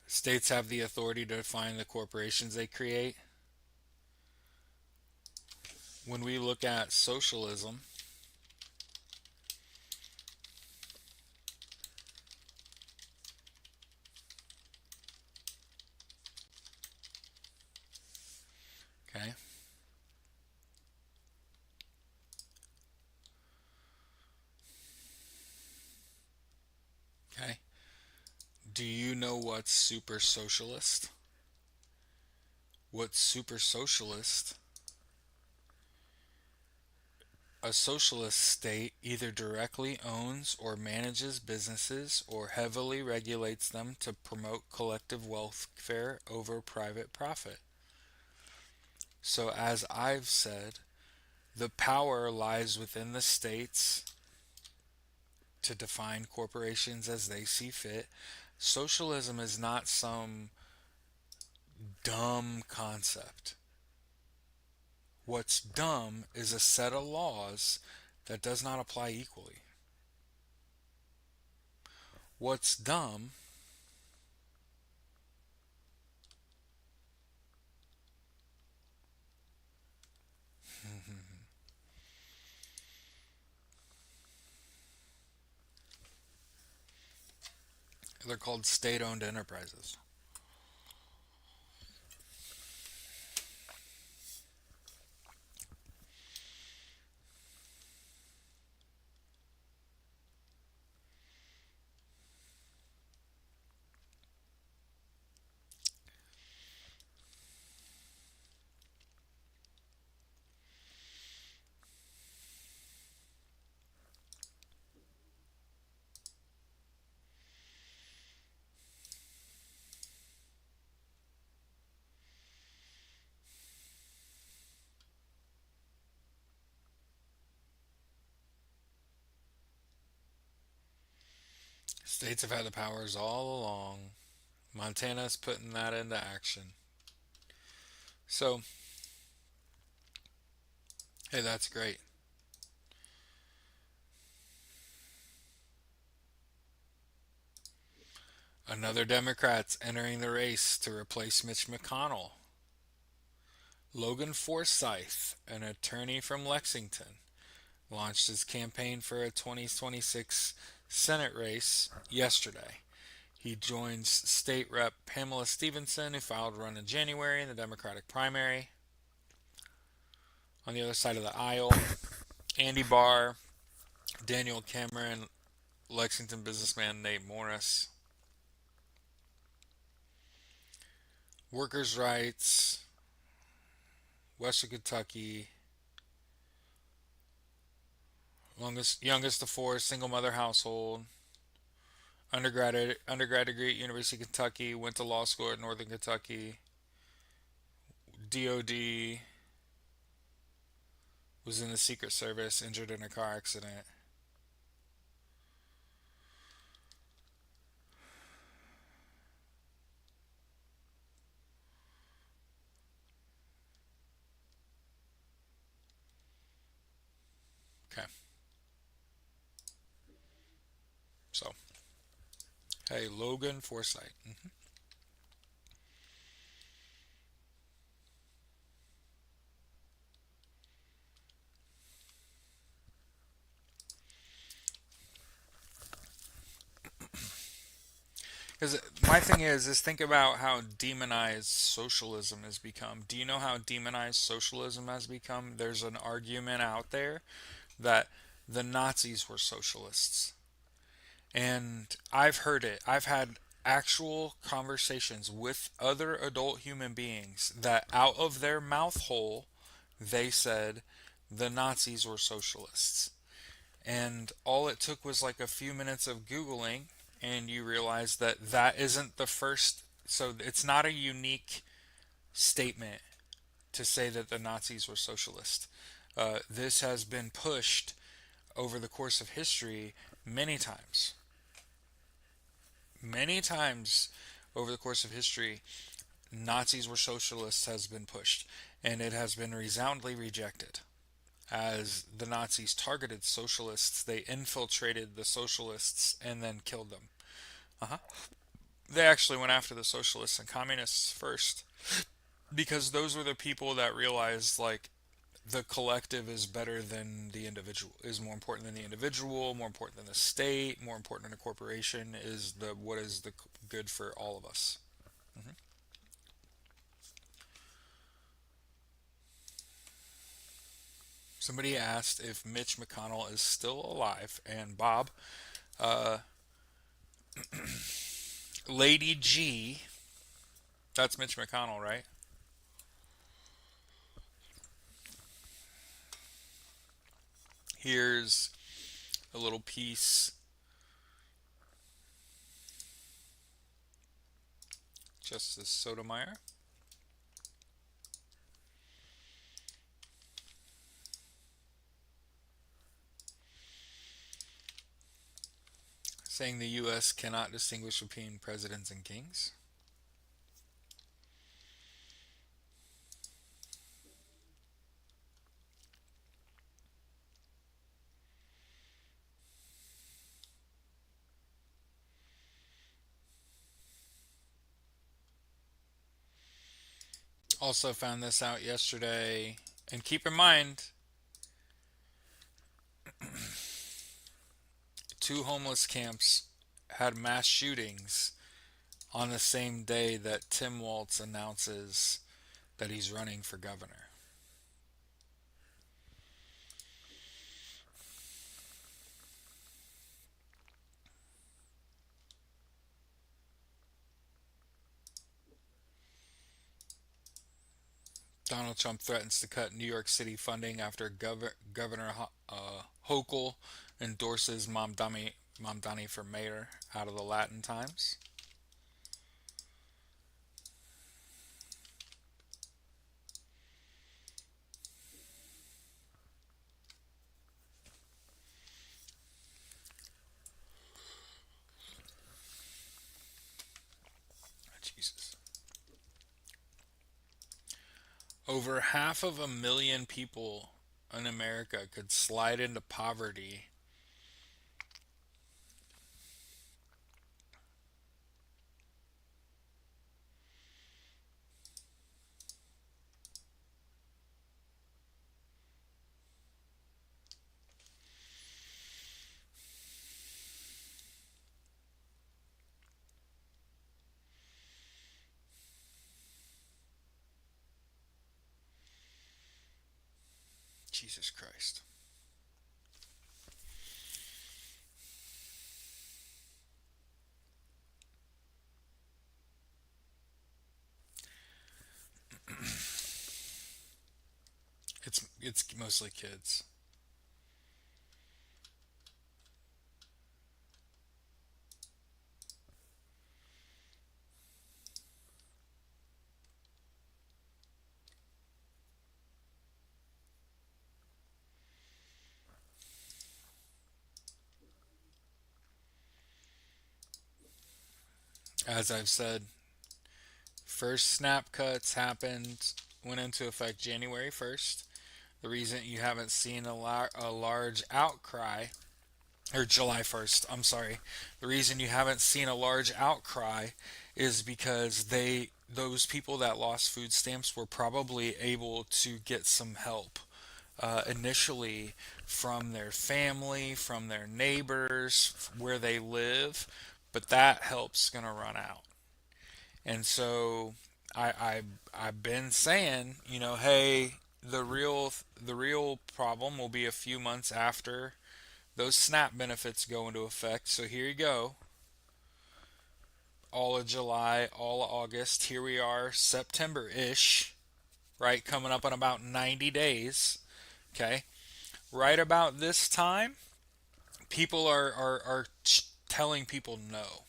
States have the authority to define the corporations they create. When we look at socialism, okay, okay. Do you know what's super socialist? What's super socialist? A socialist state either directly owns or manages businesses or heavily regulates them to promote collective welfare over private profit. So, as I've said, the power lies within the states to define corporations as they see fit. Socialism is not some dumb concept. What's dumb is a set of laws that does not apply equally. What's dumb, they're called state owned enterprises. States have had the powers all along. Montana's putting that into action. So, hey, that's great. Another Democrat's entering the race to replace Mitch McConnell. Logan Forsyth, an attorney from Lexington, launched his campaign for a 2026 Senate race yesterday. He joins State Rep Pamela Stevenson, who filed to run in January in the Democratic primary. On the other side of the aisle, Andy Barr, Daniel Cameron, Lexington businessman Nate Morris, workers' rights, Western Kentucky, Longest, youngest of four, single mother household. Undergrad degree at University of Kentucky. Went to law school at Northern Kentucky. DOD. Was in the Secret Service. Injured in a car accident. Okay. So, hey, Logan Forsythe. Because my thing is think about how demonized socialism has become. Do you know how demonized socialism has become? There's an argument out there that the Nazis were socialists. And I've heard it. I've had actual conversations with other adult human beings that out of their mouth hole, they said the Nazis were socialists. And all it took was like a few minutes of Googling, and you realize that that isn't the first. So it's not a unique statement to say that the Nazis were socialist. This has been pushed over the course of history many times. Many times over the course of history, Nazis were socialists has been pushed, and it has been resoundingly rejected. As the Nazis targeted socialists, they infiltrated the socialists and then killed them. Uh-huh. They actually went after the socialists and communists first because those were the people that realized like the collective is better than the individual, is more important than the individual, more important than the state, more important than a corporation, is the what is the good for all of us. Hmm. Somebody asked if Mitch McConnell is still alive, and Bob, uh, Lady G, that's Mitch McConnell, right? Here's a little piece. Justice Sotomayor saying the U.S. cannot distinguish between presidents and kings. Also found this out yesterday. And keep in mind, two homeless camps had mass shootings on the same day that Tim Walz announces that he's running for governor. Donald Trump threatens to cut New York City funding after Governor Hochul endorses Mamdani for mayor out of the Latin Times. Jesus. Over half of a million people in America could slide into poverty. Jesus Christ. It's mostly kids. As I've said, first snap cuts went into effect January 1st. The reason you haven't seen a large outcry, or July 1st, I'm sorry. The reason you haven't seen a large outcry is because those people that lost food stamps were probably able to get some help initially from their family, from their neighbors, where they live, but that help's gonna run out. And so I, I I've been saying, hey, the real problem will be a few months after those SNAP benefits go into effect. So here you go. All of July, all of August, here we are, September ish, right? Coming up on about 90 days. Okay. Right about this time, people are telling people no.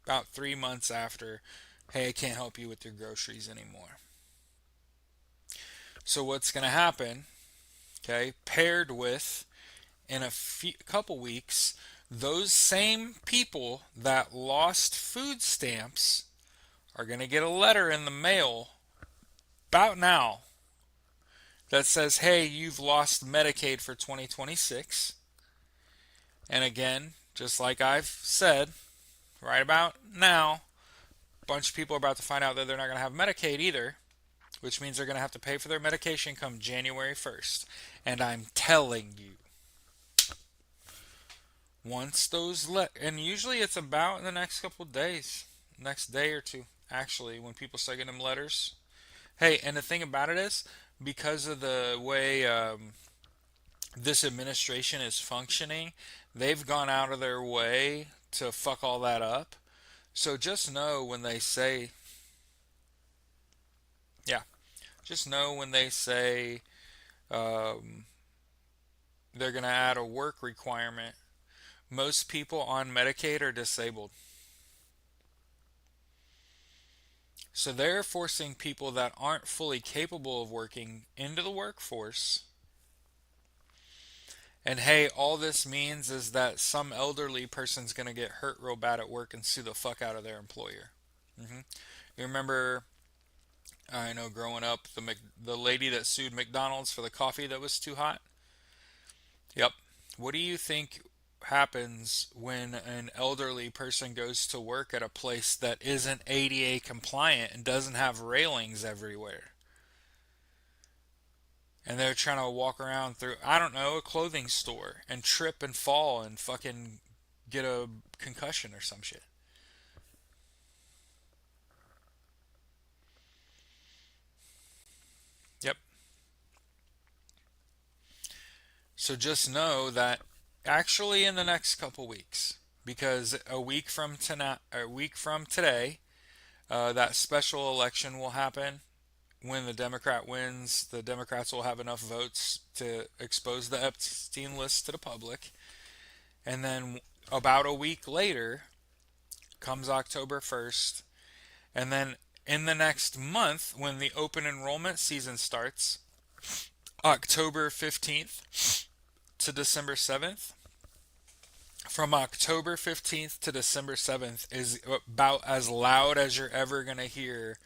About 3 months after, hey, I can't help you with your groceries anymore. So what's going to happen, okay, paired with in couple weeks, those same people that lost food stamps are going to get a letter in the mail about now that says, hey, you've lost Medicaid for 2026. And again, just like I've said, right about now, a bunch of people are about to find out that they're not going to have Medicaid either, which means they're going to have to pay for their medication come January 1st. And I'm telling you, once and usually it's about in the next couple of days, next day or two, actually, when people start getting them letters. Hey, and the thing about it is, because of the way this administration is functioning, they've gone out of their way to fuck all that up. So just know when they say, yeah, just know when they say um, they're going to add a work requirement. Most people on Medicaid are disabled. So they're forcing people that aren't fully capable of working into the workforce. And hey, all this means is that some elderly person's going to get hurt real bad at work and sue the fuck out of their employer. hmm You remember, I know growing up, the lady that sued McDonald's for the coffee that was too hot? Yep. What do you think happens when an elderly person goes to work at a place that isn't ADA compliant and doesn't have railings everywhere? And they're trying to walk around through, I don't know, a clothing store and trip and fall and fucking get a concussion or some shit. Yep. So just know that actually in the next couple weeks, because a week from today, that special election will happen. When the Democrat wins, the Democrats will have enough votes to expose the Epstein list to the public. And then about a week later comes October 1st. And then in the next month, when the open enrollment season starts, October 15th to December 7th, from October 15th to December 7th is about as loud as you're ever going to hear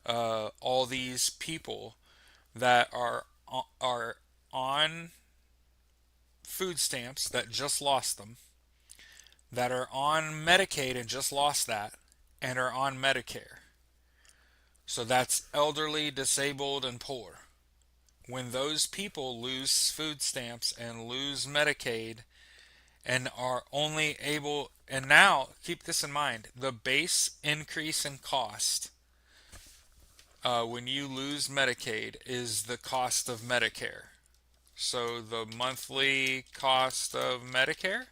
all these people that are on food stamps that just lost them, that are on Medicaid and just lost that, and are on Medicare. So that's elderly, disabled, and poor. When those people lose food stamps and lose Medicaid and are only able, and now keep this in mind, the base increase in cost when you lose Medicaid is the cost of Medicare. So the monthly cost of Medicare,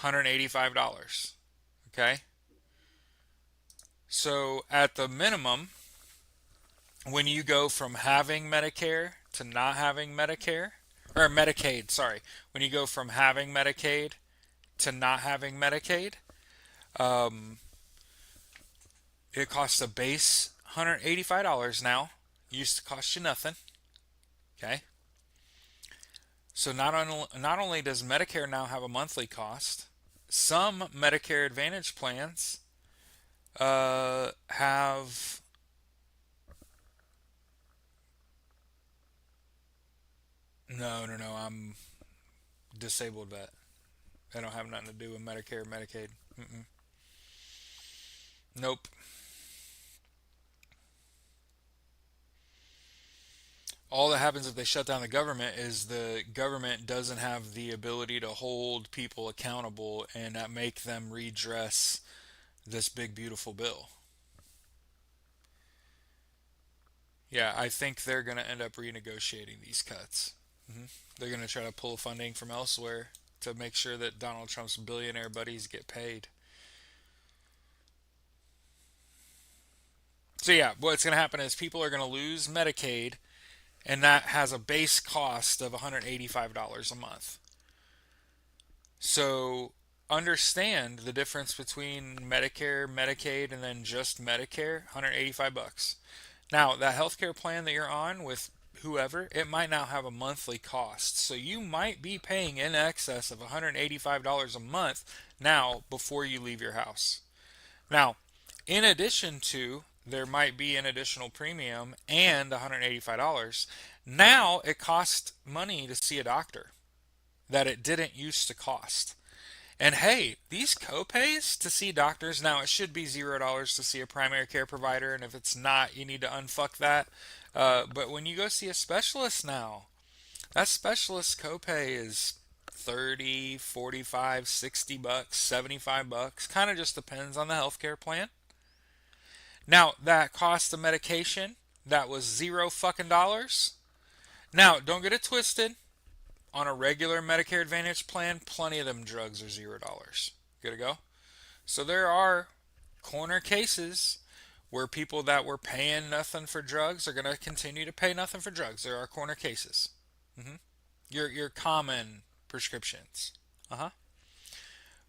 $185. Okay? So at the minimum, when you go from having Medicare to not having Medicare, or Medicaid, sorry, when you go from having Medicaid to not having Medicaid, um, it costs a base $185 now. Used to cost you nothing. Okay? So not only does Medicare now have a monthly cost, some Medicare Advantage plans have no. I'm disabled vet. They don't have nothing to do with Medicare or Medicaid. Mm-mm. Nope. All that happens if they shut down the government is the government doesn't have the ability to hold people accountable and that make them redress this big beautiful bill. Yeah, I think they're going to end up renegotiating these cuts. Hmm. They're going to try to pull funding from elsewhere to make sure that Donald Trump's billionaire buddies get paid. So yeah, what's going to happen is people are going to lose Medicaid, and that has a base cost of $185 a month. So understand the difference between Medicare, Medicaid, and then just Medicare, 185 bucks. Now, that healthcare plan that you're on with whoever, it might now have a monthly cost. So you might be paying in excess of $185 a month now before you leave your house. Now, in addition to there might be an additional premium and $185, now it costs money to see a doctor that it didn't used to cost. And hey, these copays to see doctors now, it should be $0 to see a primary care provider, and if it's not, you need to unfuck that. But when you go see a specialist now, that specialist copay is 30, 45, 60 bucks, 75 bucks. Kind of just depends on the healthcare plan. Now, that cost of medication, that was zero fucking dollars. Now, don't get it twisted. On a regular Medicare Advantage plan, plenty of them drugs are $0. Good to go. So there are corner cases where people that were paying nothing for drugs are going to continue to pay nothing for drugs. There are corner cases. Hmm. Your common prescriptions. Uh huh.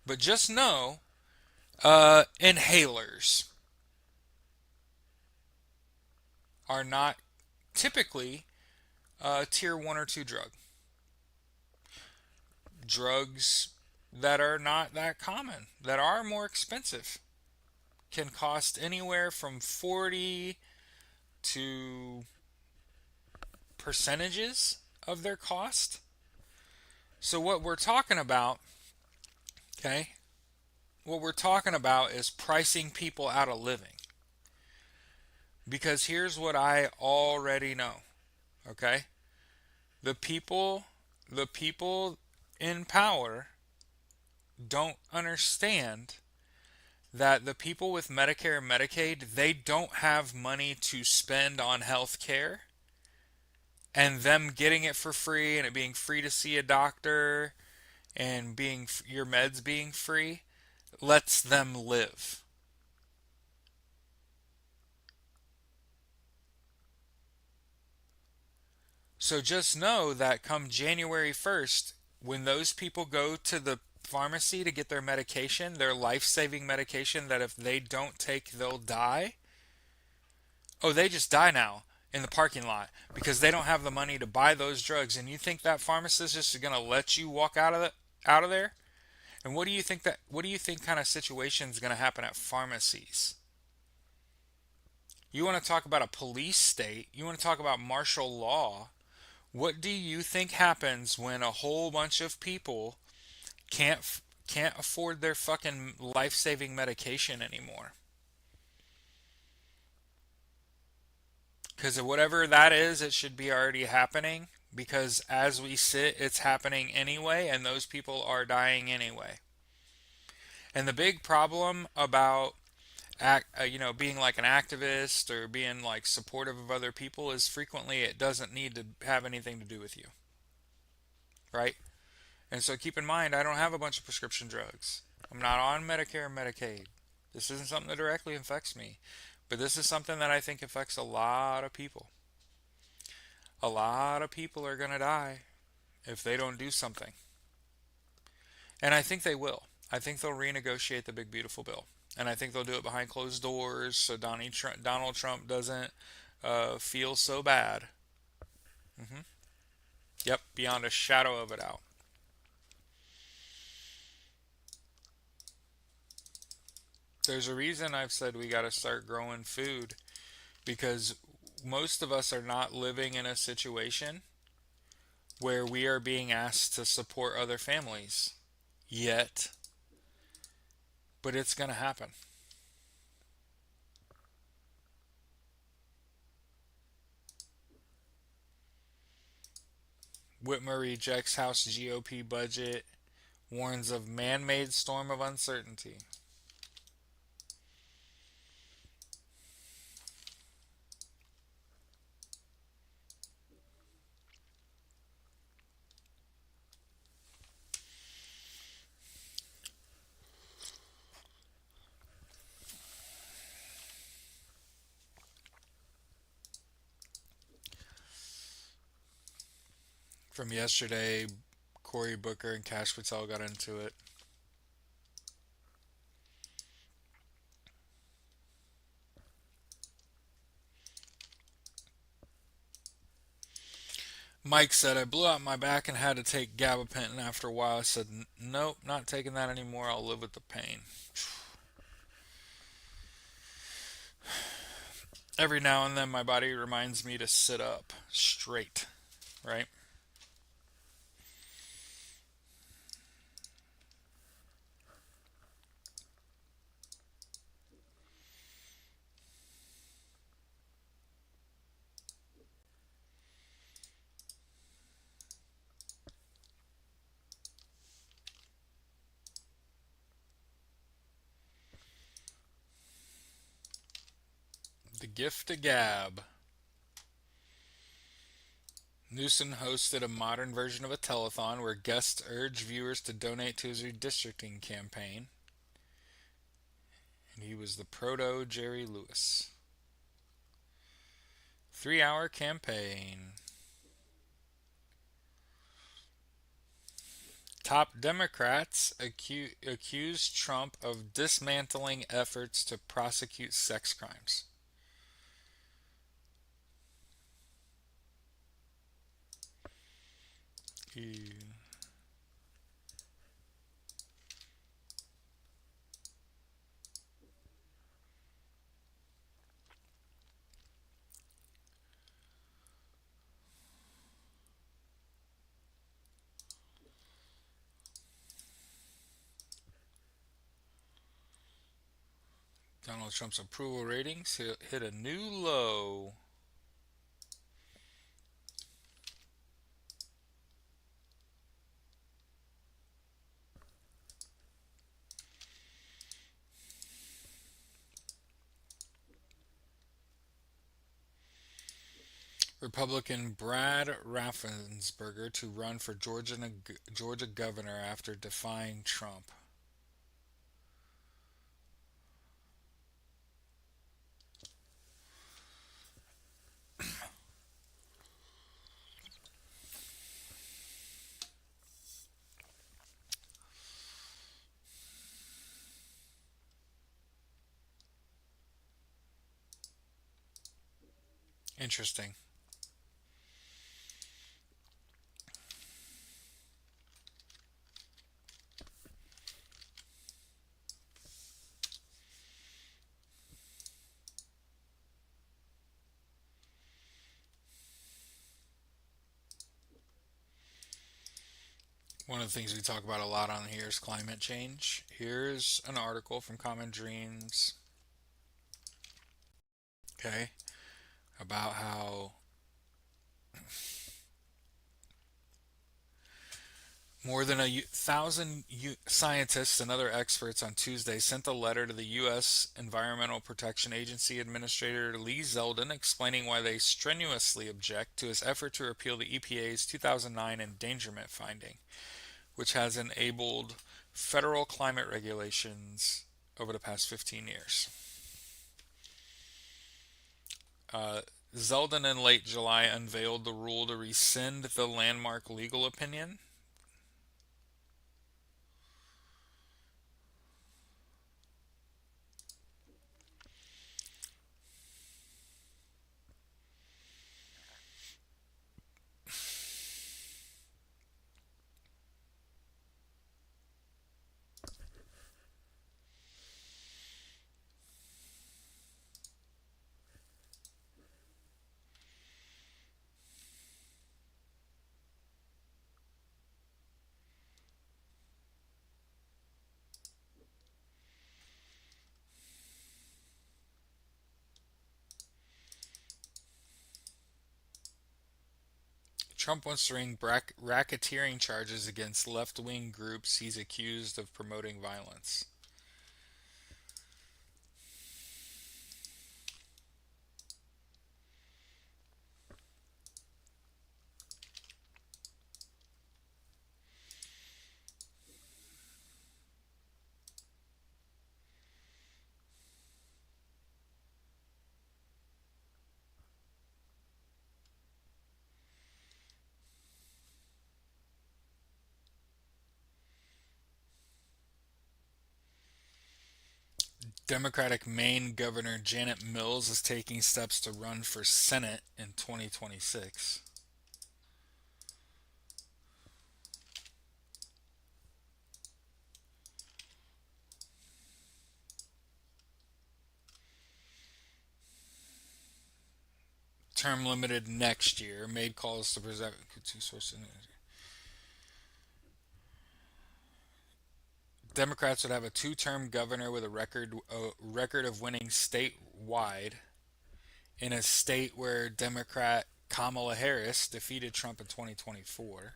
But just know, inhalers are not typically a tier one or two drug. Drugs that are not that common, that are more expensive, can cost anywhere from 40 to percentages of their cost. So what we're talking about, okay, what we're talking about is pricing people out of living. Because here's what I already know, okay? The people the people in power don't understand that the people with Medicare and Medicaid, they don't have money to spend on health care, and them getting it for free and it being free to see a doctor and being your meds being free lets them live. So just know that come January 1st, when those people go to the pharmacy to get their medication, their life-saving medication that if they don't take they'll die, oh, they just die now in the parking lot because they don't have the money to buy those drugs. And you think that pharmacist is just going to let you walk out of there? And what do you think kind of situation is going to happen at pharmacies? You want to talk about a police state? You want to talk about martial law? What do you think happens when a whole bunch of people can't afford their fucking life-saving medication anymore? Because of whatever that is, it should be already happening. Because as we sit, it's happening anyway, and those people are dying anyway. And the big problem about being like an activist or being like supportive of other people is frequently it doesn't need to have anything to do with you, right? And so keep in mind, I don't have a bunch of prescription drugs. I'm not on Medicare and Medicaid. This isn't something that directly affects me, but this is something that I think affects a lot of people. A lot of people are going to die if they don't do something. And I think they will. I think they'll renegotiate the big beautiful bill. And I think they'll do it behind closed doors so Donald Trump doesn't feel so bad. Hmm. Yep, beyond a shadow of a doubt. There's a reason I've said we got to start growing food because most of us are not living in a situation where we are being asked to support other families yet, but it's going to happen. Whitmer rejects House GOP budget, warns of man made storm of uncertainty. From yesterday, Cory Booker and Cash Patel got into it. Mike said, I blew out my back and had to take gabapentin after a while. I said, nope, not taking that anymore. I'll live with the pain. Every now and then, my body reminds me to sit up straight, right? The gift of gab. Newsom hosted a modern version of a telethon where guests urged viewers to donate to his redistricting campaign. And he was the proto Jerry Lewis. 3 hour campaign. Top Democrats accuse Trump of dismantling efforts to prosecute sex crimes. Ew. Donald Trump's approval ratings hit a new low. Republican Brad Raffensperger to run for Georgia governor after defying Trump. Interesting. One of the things we talk about a lot on here is climate change. Here's an article from Common Dreams, okay, about how more than a thousand scientists and other experts on Tuesday sent a letter to the U.S. Environmental Protection Agency Administrator Lee Zeldin explaining why they strenuously object to his effort to repeal the EPA's 2009 endangerment finding, which has enabled federal climate regulations over the past 15 years. Uh, Zeldin in late July unveiled the rule to rescind the landmark legal opinion. Trump wants to bring racketeering charges against left wing groups he's accused of promoting violence. Democratic Maine Governor Janet Mills is taking steps to run for Senate in 2026. Term limited next year. Made calls to present two sources. Democrats would have a two-term governor with a record of winning statewide in a state where Democrat Kamala Harris defeated Trump in 2024.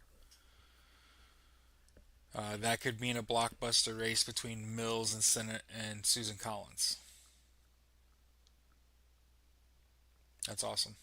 That could mean a blockbuster race between Mills and Senate and Susan Collins. That's awesome.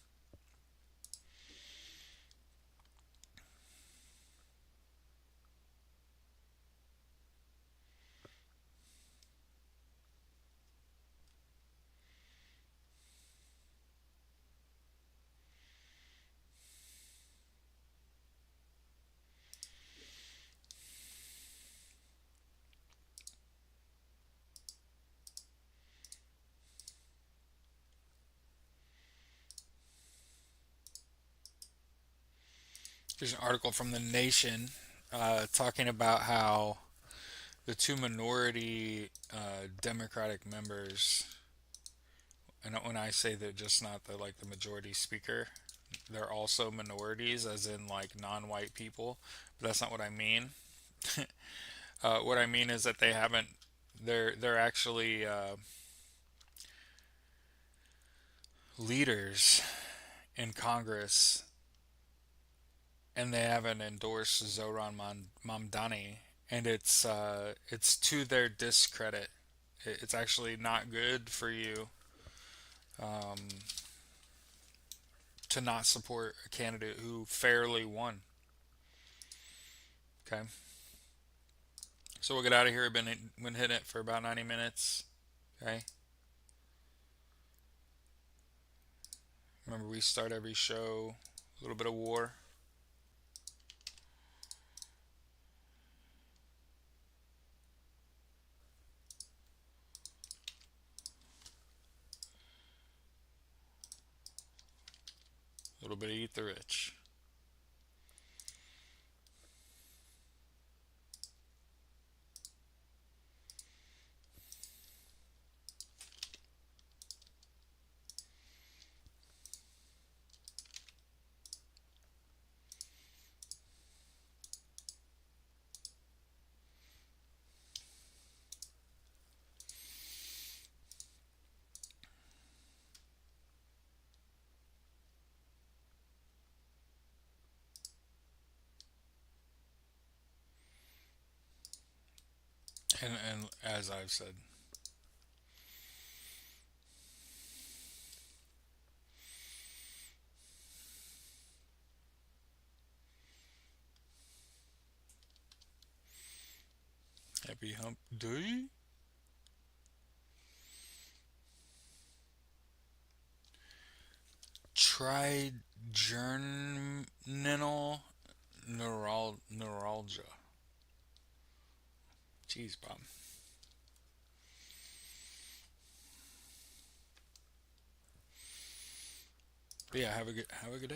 There's an article from The Nation talking about how the two minority Democratic members, and when I say they're just not the majority speaker, they're also minorities, as in like non-white people. But that's not what I mean. What I mean is that they haven't. They're actually leaders in Congress, and they haven't endorsed Zoran Mamdani, and it's to their discredit. It's actually not good for you um, to not support a candidate who fairly won. Okay, so we'll get out of here. Been hitting it for about 90 minutes. Okay, remember we start every show a little bit of war. A little bit of eat the rich. And as I've said, happy hump day. Trigeminal neuralgia. Jeez, Bob. But yeah, have a good day.